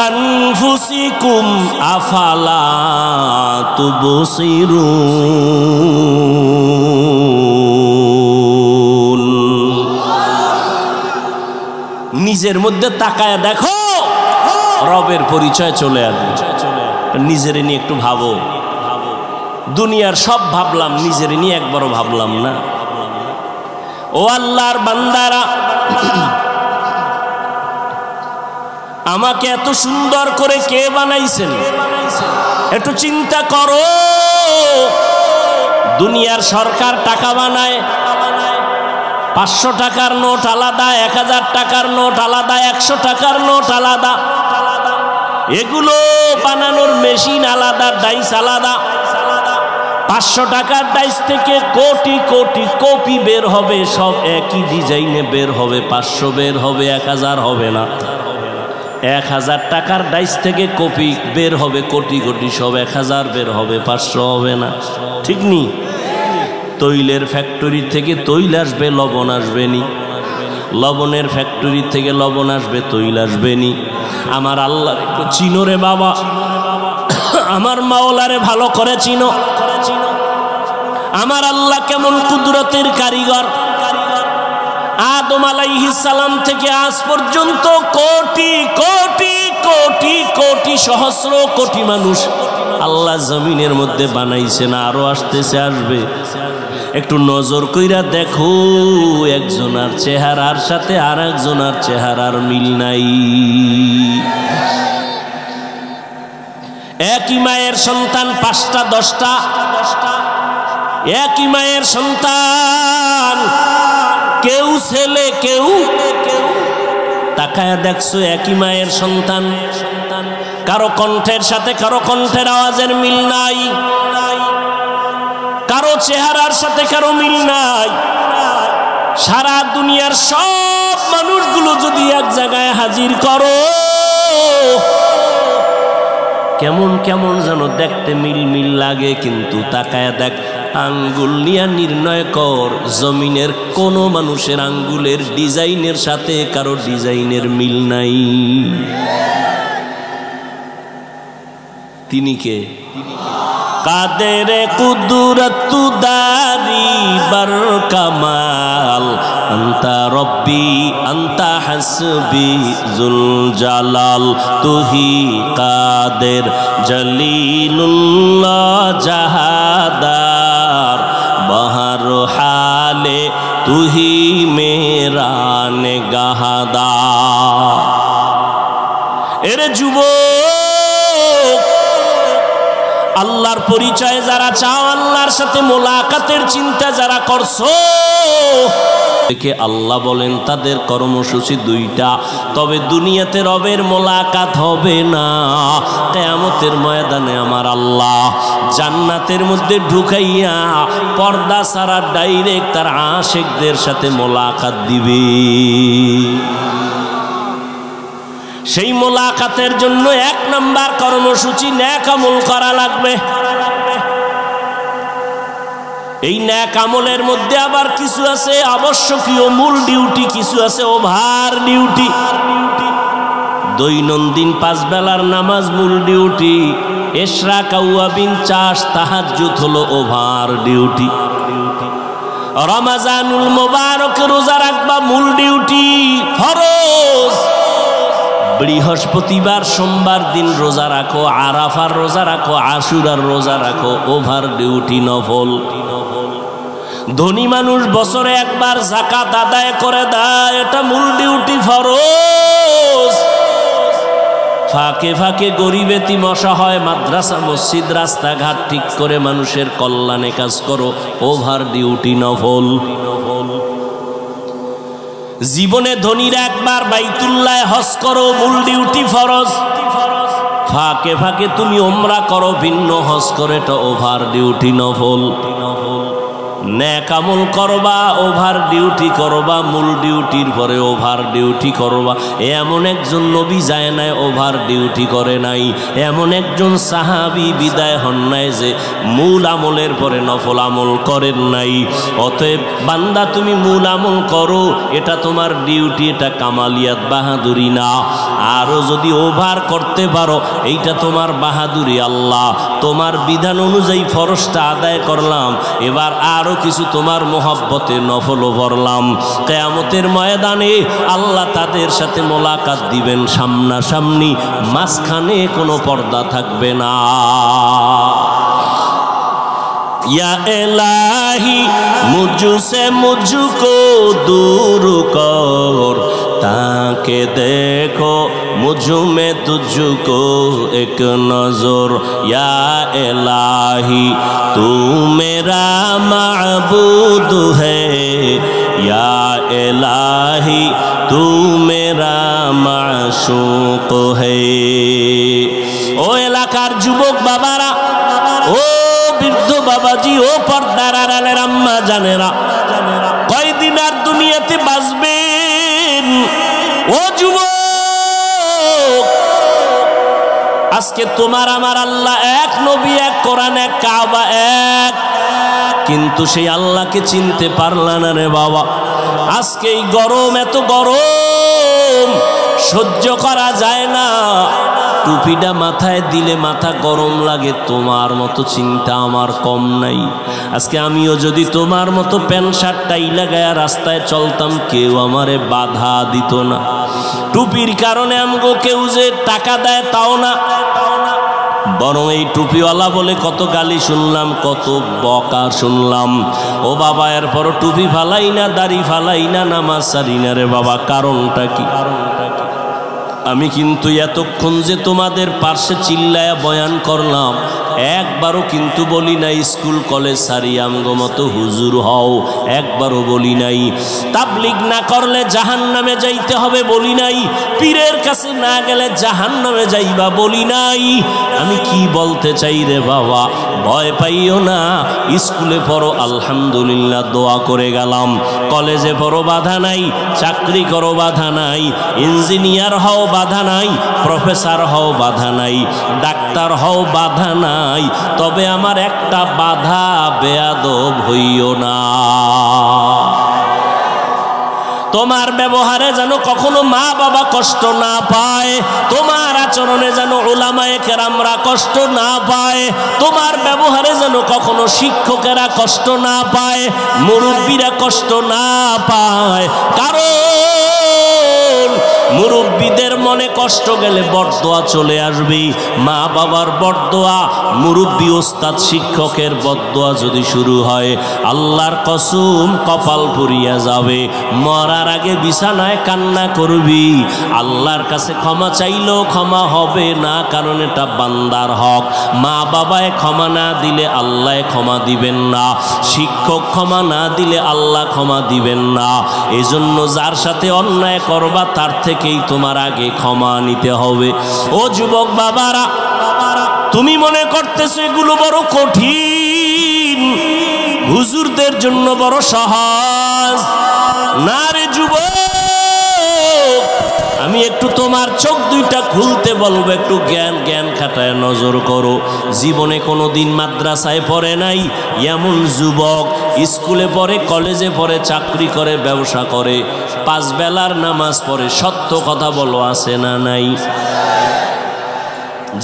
আনফুসিকুম আফালা তুবসিরুন। নিজের মধ্যে তাকায় দেখো, রবের পরিচয় চলে আসবে। নিজের নিয়ে একটু ভাবো। দুনিয়ার সব ভাবলাম, নিজের নিয়ে একবারও ভাবলাম না। ও আল্লাহর বান্দারা, আমাকে এত সুন্দর করে কে বানাইছেন একটু চিন্তা করো। দুনিয়ার সরকার টাকা বানায়, 500 টাকার নোট আলাদা, 1000 টাকার নোট আলাদা, 100 টাকার নোট আলাদা, এগুলো বানানোর মেশিন আলাদা, ডাইস আলাদা। 500 টাকার ডাইস থেকে কোটি কোটি কপি বের হবে, সব একই ডিজাইনে বের হবে, 500 বের হবে, 1000 হবে না। 1000 টাকার ডাইস থেকে কপি বের হবে কোটি কোটি, সব 1000 বের হবে, 500 হবে না। ঠিক নি? তৈলের ফ্যাক্টরি থেকে তৈল আসবে, লবণ আসবে নি। লবণের ফ্যাক্টরি থেকে লবণ আসবে, তৈল আসবে নি। আমার আল্লাহ একটু চিনো রে বাবা, আমার মাওলারে ভালো করে চিনো। আমার আল্লাহ কেমন কুদরতের কারিগর। আদম আলাইহিস সালাম থেকে আজ পর্যন্ত কোটি কোটি কোটি কোটি সহস্র কোটি মানুষ আল্লাহ জমিনের মধ্যে বানাইছে না, আরো আসতেছে, আসবে। একটু নজর কইরা দেখো একজনের চেহারার সাথে আর একজনের চেহারার মিল নাই। একই মায়ের সন্তান 5টা 10টা, একই মায়ের সন্তান, কেউ ছেলে কেউ, তাকায়া দেখছো একই মায়ের সন্তান, কারো কণ্ঠের সাথে কারো কণ্ঠের আওয়াজের মিল নাই, কারো চেহারার সাথে কারো মিল নাই। সারা দুনিয়ার সব মানুষগুলো যদি এক জায়গায় হাজির করো, কেমন কেমন যেন দেখতে মিল মিল লাগে, কিন্তু তাকায়া দেখ আঙ্গুল নিয়ে নির্ণয় কর, জমিনের কোন মানুষের আঙ্গুলের ডিজাইনের সাথে কারো ডিজাইনের মিল নাই। তিনি কে? কাদের কুদরত দারি বার কামাল, আন্তা রব্বি আন্তা হাসবি জুল জালাল, তুহি কাদের জলিলুল্লাহ জাহাদার, বহর হালে তুহি মেরা নেগাহদার। এরে যুবক, আল্লাহর পরিচয় যারা চাও, আল্লাহর সাথে মোলাকাতের চিন্তা যারা করছো, দেখে আল্লাহ বলেন তাদের কর্মসূচি 2টা, তবে দুনিয়াতে রবের মোলাকাত হবে না। কিয়ামতের ময়দানে আমার আল্লাহ জান্নাতের মধ্যে ঢুকাইয়া পর্দা ছাড়া ডাইরেক্ট তার আশিকদের সাথে মোলাকাত দিবে। সেই মোলাকাতের জন্য 1 নাম্বার কর্মসূচি নেক আমল করা লাগবে। এই নেক আমলের মধ্যে আবার কিছু আছে আবশ্যকীয় মূল ডিউটি, কিছু আছে ওভার ডিউটি। দৈনন্দিন 5 বেলার নামাজ মূল ডিউটি, ইশরাক আওয়াবিন চাষ তাহাজ্জুদ হলো ওভার ডিউটি। রমজানুল মুবারক রোজা রাখবা মূল ডিউটি, ফরজ। বৃহস্পতিবার সোমবার দিন রোজা রাখো, আরাফার রোজা রাখো, আশুরার রোজা রাখো, ওভার ডিউটি নফল। ধনী মানুষ বছরে একবার যাকাত আদায় করে দেয়, এটা মূল ডিউটি, ফরজ। ফাঁকে ফাঁকে গরিব এতিম অসহায় মাদ্রাসা মসজিদ রাস্তাঘাট ঠিক করে মানুষের কল্যাণে কাজ করো, ওভার ডিউটি নফল। জীবনে ধনীরা একবার বাইতুল্লাহ হজ করো, মূল ডিউটি ফরজ। ফাঁকে ফাঁকে তুমি ওমরা করো, ভিন্ন হজ করে, এটা ওভার ডিউটি নফল। নেক আমল করবা, ওভার ডিউটি করবা, মূল ডিউটির পরে ওভার ডিউটি করবা। এমন একজন নবী যায় নাই ওভার ডিউটি করে নাই, এমন একজন সাহাবী বিদায় হন নাই যে মূল আমলের পরে নফল আমল করেন নাই। অতএব বান্দা তুমি মূল আমল করো, এটা তোমার ডিউটি, এটা কামালিয়াত বাহাদুরি না। আরও যদি ওভার করতে পারো এইটা তোমার বাহাদুরি। আল্লাহ তোমার বিধান অনুযায়ী ফরজটা আদায় করলাম, এবার আরও কিছু তোমার মোহাব্বতে নফলও ভরলাম। কিয়ামতের ময়দানে আল্লাহ তাদের সাথে মোলাকাত দিবেন সামনাসামনি, মাঝখানে কোনো পর্দা থাকবে না। या इलाही मुझसे मुझको दूर कर, ताके देखो मुझ में तुझको एक नजर। या इलाही तू मेरा माबूद है, या इलाही तू मेरा माशूक है। ओ এলাকার যুবক বাবারা, ও বৃদ্ধ বাবাজি, ও পর্দার আড়ালের আম্মা জানেরা, কয়দিন আর দুনিয়াতে বাঁচবেন? ও যুবক, আজকে তোমার আমার আল্লাহ এক, নবী এক, কোরআন এক, কাবা এক, কিন্তু সেই আল্লাহকে চিনতে পারলা না রে বাবা। আজকে এই গরম, এত গরম সহ্য করা যায় না। টুপিটা মাথায় দিলে মাথা গরম লাগে, তোমার মতো চিন্তা আমার কম নাই। আজকে আমিও যদি তোমার মতো প্যান্ট শার্ট টাই লাগায়া রাস্তায় চলতাম, কেউ আমারে বাধা দিত না। টুপির কারণে আমগো কেউ যে টাকা দেয় তাও না, বরং এই টুপিওয়ালা বলে কত গালি শুনলাম, কত বকা শুনলাম। ও বাবা, এরপর টুপি ফালাই না, দাড়ি ফালাই না, নামাজ সারি না রে বাবা, কারণটা কি? আমি কিন্তু এতক্ষণ যে তোমাদের পার্শ্বে চিল্লায়া বয়ান করলাম, একবারও কিন্তু বলি নাই স্কুল কলেজ সারি আমগো মতো হুজুর হও, একবারও বলি নাই। তাবলিগ না করলে জাহান্নামে যাইতে হবে বলি নাই, পীরের কাছে না গেলে জাহান্নামে যাইবা বলি নাই। আমি কি বলতে চাই রে বাবা, ভয় পাইও না। স্কুলে পড়ো আলহামদুলিল্লাহ, দোয়া করে গেলাম। কলেজে পড়ো বাধা নাই, চাকরি করো বাধা নাই, ইঞ্জিনিয়ার হও বাধা নাই, প্রফেসর হও বাধা নাই, ডাক্তার হও বাধা নাই। তবে আমার একটা বাধা, বেয়াদব হইও না। তোমার ব্যবহারে যেন কখনো মা বাবা কষ্ট না পায়, তোমার আচরণে যেন উলামায়ে কেরামরা কষ্ট না পায়, তোমার ব্যবহারে যেন কখনো শিক্ষকেরা কষ্ট না পায়, মুরব্বীরা কষ্ট না পায়। কারণ মুরব্বীদের মনে কষ্ট গেলে বরদোয়া চলে আসবে। মা বাবার বরদোয়া, মুরব্বী ওস্তাদ শিক্ষকের বরদোয়া যদি শুরু হয়, আল্লাহর কসম কপাল পুড়িয়া যাবে। মরার আগে বিছানায় কান্না করবি, আল্লাহর কাছে ক্ষমা চাইলেও ক্ষমা হবে না, কারণ এটা বান্দার হক। মা বাবায় ক্ষমা না দিলে আল্লাহ ক্ষমা দিবেন না, শিক্ষক ক্ষমা না দিলে আল্লাহ ক্ষমা দিবেন না। এজন্য যার সাথে অন্যায় করবা তার থেকেই তোমার আগে ক্ষমা নিতে হবে। ও যুবক বাবারা, তুমি মনে করতেছো এগুলো বড় কঠিন, হুজুরদের জন্য বড় সহজ। না রে যুবক, আমি একটু তোমার চোখ দুইটা খুলতে বলবো, একটু জ্ঞান খাটায় নজর করো। জীবনে কোনো দিন মাদ্রাসায় পড়ে নাই এমন যুবক স্কুলে পড়ে, কলেজে পড়ে, চাকরি করে, ব্যবসা করে, 5 বেলার নামাজ পড়ে, সত্য কথা বলো, আছে না নাই?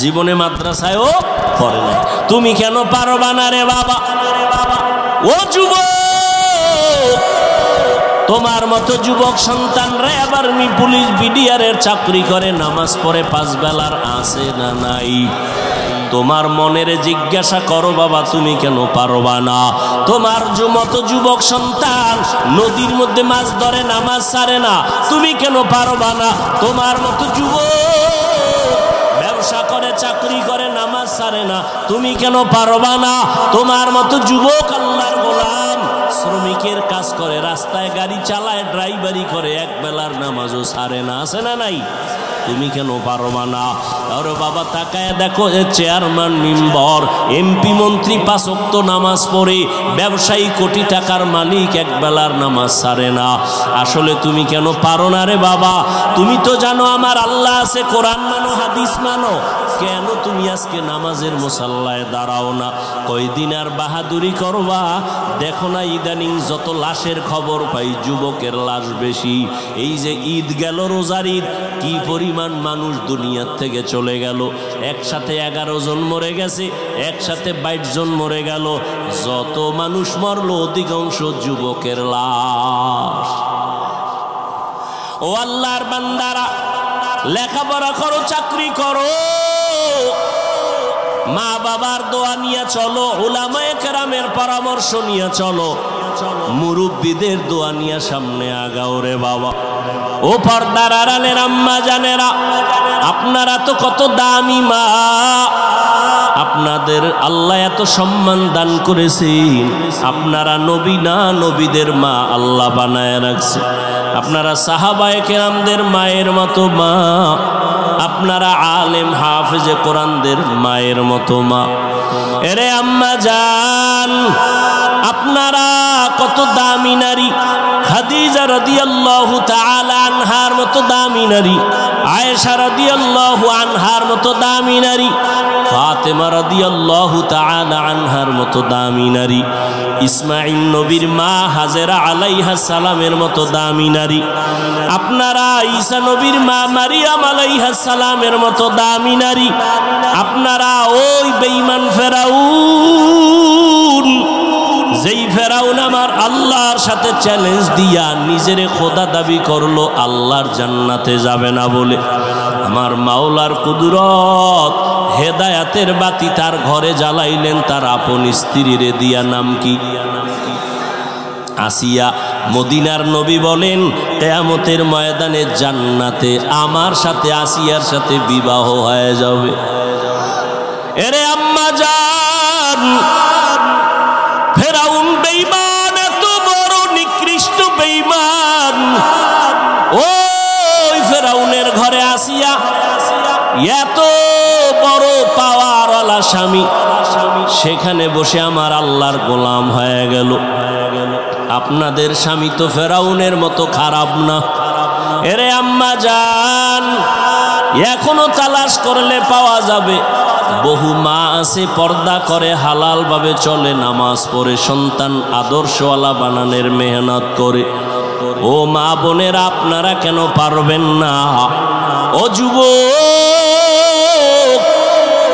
জীবনে মাদ্রাসায়ও পড়ে নাই। তুমি কেন পারবা না রে বাবা? ও যুবক, তোমার মতো যুবক সন্তানরা আবার পুলিশ বিডিআরের চাকরি করে, নামাজ পড়ে, 5 বেলার আছে না নাই? তোমার মনের জিজ্ঞাসা করো বাবা, তুমি কেন পারবা না? তোমার মতো যুবক সন্তান নদীর মধ্যে মাছ ধরে, নামাজ ছাড়ে না, তুমি কেন পারবা না? তোমার মতো যুবক ব্যবসা করে, চাকরি করে, নামাজ ছাড়ে না, তুমি কেন পারবা না? তোমার মতো যুবক আল্লাহর গোলাম, শ্রমিকের কাজ করে, রাস্তায় গাড়ি চালায়, ড্রাইভারি করে, 1 বেলার নামাজও ছাড়ে না, আছে না নাই? তুমি কেন পারবা না? আরে বাবা, তাকায় দেখো, চেয়ারম্যান, মেম্বার, এমপি, মন্ত্রী 5 ওয়াক্ত নামাজ পড়ে, ব্যবসায়ী, কোটি টাকার মালিক, 1 বেলার নামাজ ছাড়ে না। আসলে তুমি কেন পারো না রে বাবা? তুমি তো জানো আমার আল্লাহ আছে, কোরআন মানো, হাদিস মানো, কেন তুমি আজকে নামাজের মুসাল্লায় দাঁড়াও না? কয়দিন আর বাহাদুরি করবা? দেখো না ইদানিং যত লাশের খবর পাই, যুবকের লাশ বেশি। এই যে ঈদ গেল, রোজার ঈদ, কি পরিমাণ মানুষ দুনিয়ার থেকে চলে গেল। একসাথে 11 জন মরে গেছে, একসাথে 22 জন মরে গেল। যত মানুষ মরলো অধিকাংশ যুবকের লাশ। ও আল্লাহর বান্দারা, লেখাপড়া করো, চাকরি করো, মা বাবার দোয়া নিয়ে চলো, উলামায়ে কেরামের পরামর্শ নিয়ে চলো, মুরব্বীদের দোয়া নিয়ে সামনে আগাও রে বাবা। ও পর্দার আড়ালের আম্মা জানেরা, আপনারা তো কত দামি মা, আপনাদের আল্লাহ এত সম্মান দান করেছেন। আপনারা নবী না, নবীদের মা আল্লাহ বানায় রাখছে। আপনারা সাহাবায়ে কেরামদের মায়ের মতো মা, আপনারা আলেম হাফেজে কোরআনদের মায়ের মতো মা। এরে আম্মা জান, আপনারা কত দামি নারী। খাদিজা রাদিয়াল্লাহু তাআলা আনহার মতো দামি নারী, আয়েশা রাদিয়াল্লাহু আনহার মতো দামি নারী, ফাতেমা রাদিয়াল্লাহু তাআলা আনহার মতো দামি নারী, ইসমাঈল নবীর মা হাজেরা আলাইহাস সালামের মতো দামি নারী, আপনারা ঈসা নবীর মা মারিয়াম আলাইহাস সালামের মতো দামি নারী, আপনারা ওই বেঈমান ফেরাউন যেই ফেরাউন আমার আল্লাহর সাথে চ্যালেঞ্জ দিয়া নিজেরে খোদা দাবি করলো আল্লাহর জান্নাতে যাবে না বলে, আমার মাওলার কুদরত হেদায়াতের বাতি তার ঘরে জ্বালাইলেন তার আপন স্ত্রীরে দিয়া। নাম কি? আসিয়া। মদিনার নবী বলেন কিয়ামতের ময়দানে জান্নাতে আমার সাথে আসিয়ার সাথে বিবাহ হয়ে যাবে। এরে আম্মা জান, ফেরাউন বেঈমান, এত বড় নিকৃষ্ট বেঈমান। ওই ফেরাউনের ঘরে আসিয়া এত বড় পাওয়ারওয়ালা স্বামী, সেখানে বসে আমার আল্লাহর গোলাম হয়ে গেল। আপনাদের স্বামী তো ফেরাউনের মতো খারাপ না। এরে আম্মা জান, এখনো তালাশ করলে পাওয়া যাবে। বহু মা আছে পর্দা করে, হালাল ভাবে চলে, নামাজ পড়ে, সন্তান আদর্শওয়ালা বানানোর মেহনত করে। ও মা বোনেরা, আপনারা কেন পারবেন না? ও যুবক,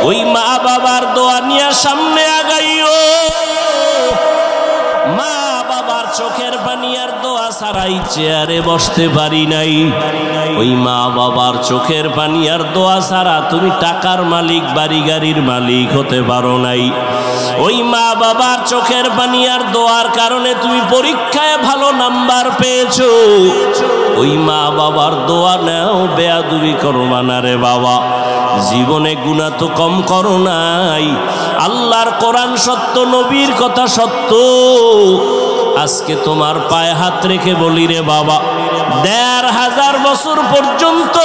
ওই মা বাবার দোয়া নিয়ে সামনে আগাইও। মা বাবার চোখের পানি আর দোয়া ছাড়াই চেয়ারে বসতে পারি নাই। ওই মা বাবার চোখের পানি আর দোয়া ছাড়া তুমি টাকার মালিক, বাড়ি গাড়ির মালিক হতে পারো নাই। ওই মা বাবার চোখের পানি আর দোয়ার কারণে তুমি পরীক্ষায় ভালো নাম্বার পেয়েছো। ওই মা বাবার দোয়া নাও, বেয়াদবি করবা না রে বাবা। জীবনে গুনাহ তো কম করো নাই। আল্লাহর কোরআন সত্য, নবীর কথা সত্য। আজকে তোমার পায়ে হাত রেখে বলি রে বাবা, ১৫০০ বছর পর্যন্ত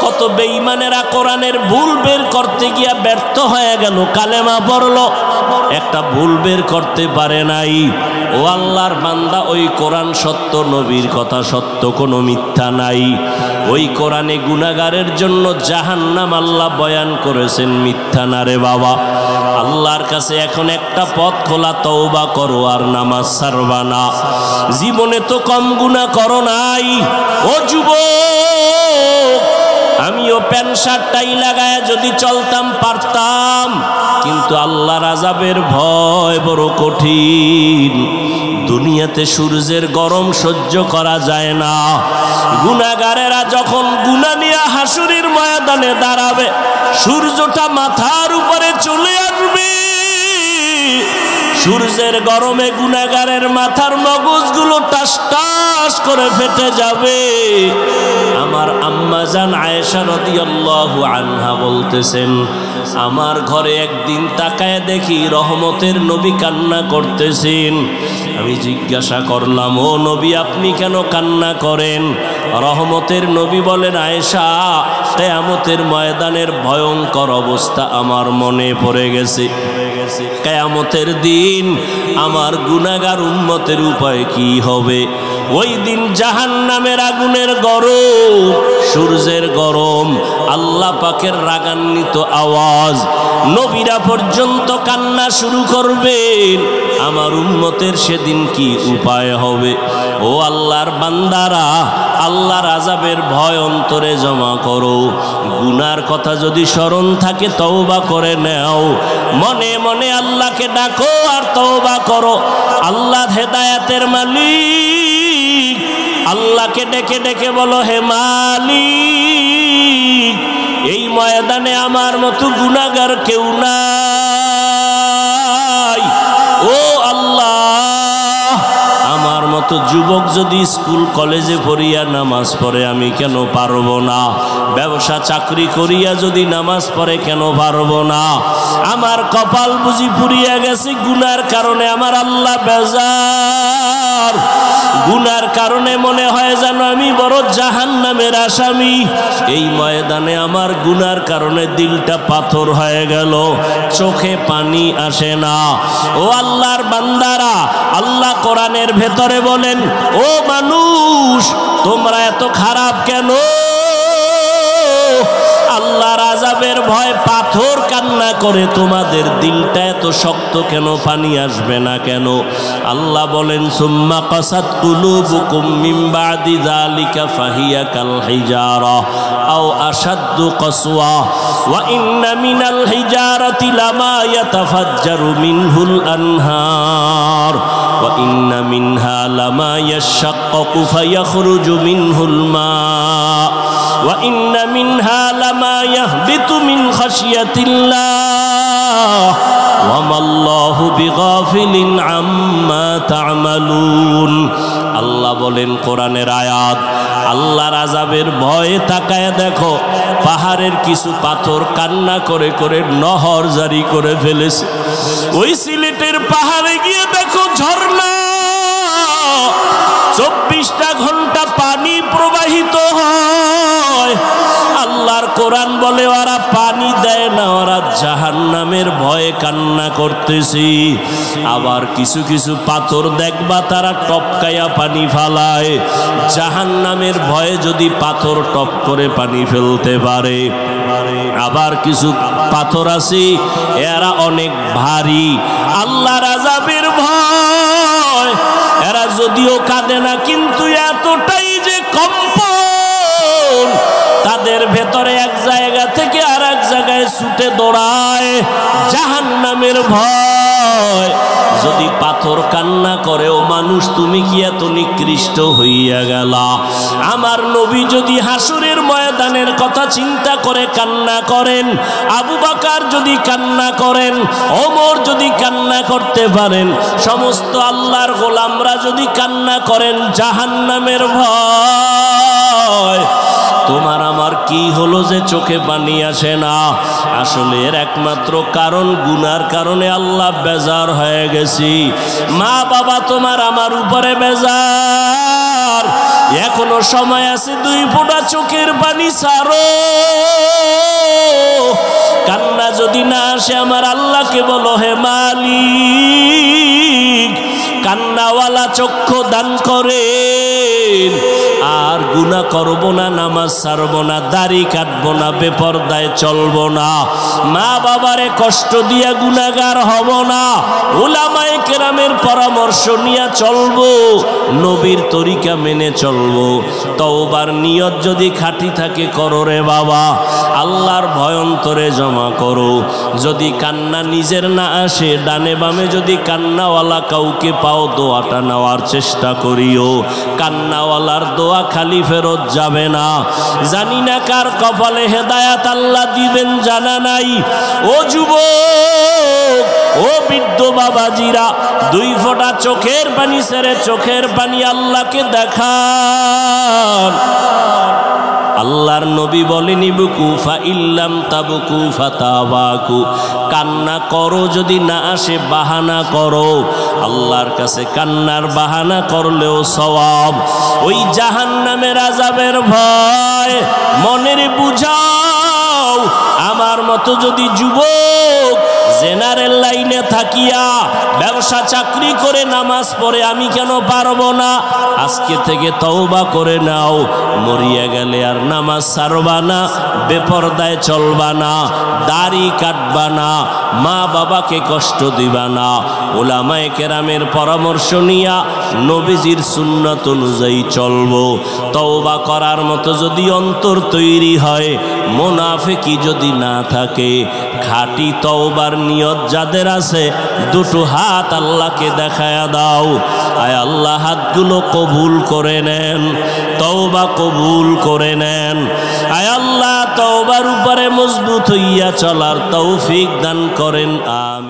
কত বেঈমানেরা কোরআনের ভুল বের করতে গিয়া ব্যর্থ হয়ে গেল। কালেমা পড়লো, একটা ভুল বের করতে পারে নাই। ও আল্লাহর বান্দা, ওই কোরআন সত্য, নবীর কথা সত্য, কোনো মিথ্যা নাই। ওই কোরআনে গুনাহগারের জন্য জাহান্নাম আল্লাহ বয়ান করেছেন, মিথ্যা না রে বাবা। আল্লাহর কাছে এখন একটা পথ খোলা, তওবা করো আর নামাজ ছাড়বা না। জীবনে তো কম গুনাহ করো নাই। ও যুবক, আমিও প্যান্ট শার্ট টাই লাগায় যদি চলতাম পারতাম, কিন্তু আল্লাহর আযাবের ভয় বড় কঠিন। দুনিয়াতে সূর্যের গরম সহ্য করা যায় না। গুনাহগারেরা যখন গুনাহ নিয়ে হাসুরের ময়দানে দাঁড়াবে, সূর্যটা মাথার উপরে চলে আসবে। সূর্যের গরমে গুনাহগারের মাথার মগজগুলো টাস টাস করে ফেটে যাবে। আমার আম্মা জান আয়েশা রাদিয়াল্লাহু আনহা বলতেছেন, আমার ঘরে একদিন তাকায় দেখি রহমতের নবী কান্না করতেছেন। আমি জিজ্ঞাসা করলাম, ও নবী, আপনি কেন কান্না করেন? রহমতের নবী বলেন, আয়েশা, কিয়ামতের ময়দানের ভয়ঙ্কর অবস্থা আমার মনে পড়ে গেছে। কিয়ামতের দিন আমার গুনাহগার উম্মতের উপায় কি হবে? ওই দিন জাহান্নামের আগুনের গরম, সূর্যের গরম, আল্লাহ পাকের রাগান্বিত আওয়াজ, নবীরা পর্যন্ত কান্না শুরু করবেন। আমার উম্মতের সেদিন কি উপায় হবে? ও আল্লাহর বান্দারা, আল্লাহর আযাবের ভয় অন্তরে জমা করো। গুনার কথা যদি স্মরণ থাকে, তওবা করে নাও। মনে মনে আল্লাহকে ডাকো আর তওবা করো। আল্লাহ হেদায়েতের মালিক। আল্লাহকে ডেকে ডেকে বলো, হে মালিক, এই ময়দানে আমার মতো গুনাহগার কেউ নাই। ও আল্লাহ, আমার মতো যুবক যদি স্কুল কলেজে পড়িয়া নামাজ পড়ে, আমি কেন পারবো না? ব্যবসা চাকরি করিয়া যদি নামাজ পড়ে, কেন পারবো না? আমার কপাল বুঝি পুড়িয়া গেছে গুনার কারণে। আমার আল্লাহ বেজার। গুনার কারণে মনে হয় যেন আমি বড় জাহান্নামের আসামি। এই ময়দানে আমার গুনার কারণে দিলটা পাথর হয়ে গেল, চোখে পানি আসে না। ও আল্লাহর বান্দারা, আল্লাহ কোরআনের ভেতরে বলেন, ও মানুষ, তোমরা এত খারাপ কেন? আল্লাহর আযাবের ভয় পাথর কান্না করে, তোমাদের দিলটা এত শক্ত কেন? পানি আসবে না কেন? আল্লাহ বলেন সুম্মা কাসাত কুলুবুকুম মিন বাদি যালিকা ফাহিয়া কাল হিজারা আও আশাদ্দু কাসওয়া ওয়া ইন্না মিনাল হিজারাতি লামা ইয়াতাফাজ্জারু মিনহুল আনহার ওয়া ইন্না মিনহা লামা ইয়াশাক্কাকু ফায়াখরুজু মিনহুল মা ওয়া ইন্না মিনহা লামা ইয়াহবিতু মিন খাশিয়াতিল্লাহ ওয়া মাল্লাহু বিগাফিলিন আম্মা তা'মালুন। আল্লাহ বলেন কোরআনের আয়াত, আল্লাহর আযাবের ভয়ে তাকায় দেখো, পাহাড়ের কিছু পাথর কান্না করে করে নহর জারি করে ফেলেছে। ওই সিলেটের পাহাড়ে গিয়ে দেখো ঝর্ণা, 24টা ঘন্টা পানি প্রবাহিত হয়। আল্লাহর কোরআন বলে ওরা পানি দেয় না, ওরা জাহান্নামের ভয়ে কান্না করতেছে। আবার কিছু কিছু পাথর দেখবা তারা টপকায়া পানি ফালায়, জাহান্নামের ভয়ে যদি পাথর টপ করে পানি ফেলতে পারে। আবার কিছু পাথর আছে এরা অনেক ভারী, আল্লাহর আযাবের ভয় এরা যদিও কাঁদে না, কিন্তু এতটাই যে কম্পন তাদের ভেতরে এক জায়গা থেকে আর এক জায়গায় ছুটে দৌড়ায়, জাহান্নামের ভয়। যদি পাথর কান্না করে, ও মানুষ তুমি কি এত নিকৃষ্ট হইয়া গেলা? আমার নবী যদি হাসরের ময়দানের কথা চিন্তা করে কান্না করেন, আবু বকর যদি কান্না করেন, ওমর যদি কান্না করতে পারেন, সমস্ত আল্লাহর গোলামরা যদি কান্না করেন জাহান্নামের ভয়, তোমার আমার কি হলো যে চোখে পানি আসে না? আসলে এর একমাত্র কারণ গুনার কারণে আল্লাহ বেজার হয়ে গেছি। মা বাবা তোমার আমার উপরে বেজার, এখনো সময় আছে, 2 ফোঁটা চোখের পানি ছাড়ো। কান্না যদি না আসে আমার আল্লাহকে বলো, হে মালিক কান্নাওয়ালা চক্ষু দান করেন, আর গুনাহ করব না, নামাজ ছাড়ব না, দাড়ি কাটবো না, বেপরদায় চলবো না, মা বাবারে কষ্ট দিয়া গুনাহগার হব না, উলামায়ে কেরামের পরামর্শ নিয়ে চলবো, নবীর তরিকা মেনে চলবো। তওবার নিয়ত যদি খাঁটি থাকে করো রে বাবা, আল্লাহর ভয় অন্তরে জমা করো। যদি কান্না নিজের না আসে, ডানে বামে যদি কান্নাওয়ালা কাউকে পাও, দোয়াটা নেওয়ার চেষ্টা করিও। কান্নাওয়ালার দোয়া খালি ফেরত যাবে না। জানি না কার কপালে হেদায়াত আল্লাহ দিবেন, জানা নাই। ও যুবক, ও বৃদ্ধ বাবাজিরা, 2 ফোঁটা চোখের পানি ছেড়ে চোখের পানি আল্লাহকে দেখান। আল্লাহর নবী বলেন ইবকু ফা ইল্লাম তাবকু ফাতাবাকু, কান্না করো, যদি না আসে বাহানা করো। আল্লাহর কাছে কান্নার বাহানা করলেও সওয়াব। ওই জাহান্নামের আযাবের ভয় মনের বুঝাও। আমার মতো যদি যুবক জেনারেল লাইনে থাকিয়া ব্যবসা চাকরি করে নামাজ পড়ে, আমি কেন পারবো না? আজকে থেকে তওবা করে নাও, মরিয়া গেলে আর নামাজ ছাড়বা না, বেপরদায় চলবা না, দাড়ি কাটবা না, মা বাবাকে কষ্ট দিবা না, উলামায়ে কেরামের পরামর্শ নিয়া নবীজির সুন্নাত অনুযায়ী চলবো। তওবা করার মতো যদি অন্তর তৈরি হয়, মুনাফিকি যদি না থাকে, খাঁটি তওবার নিয়ত যাদের আছে, 2টো হাত আল্লাহকে দেখায়া দাও। আয় আল্লাহ হাতগুলো কবুল করে নেন, তওবা কবুল করে নেন। আয় আল্লাহ তওবার উপরে মজবুত হইয়া চলার তৌফিক দান করেন, আমিন।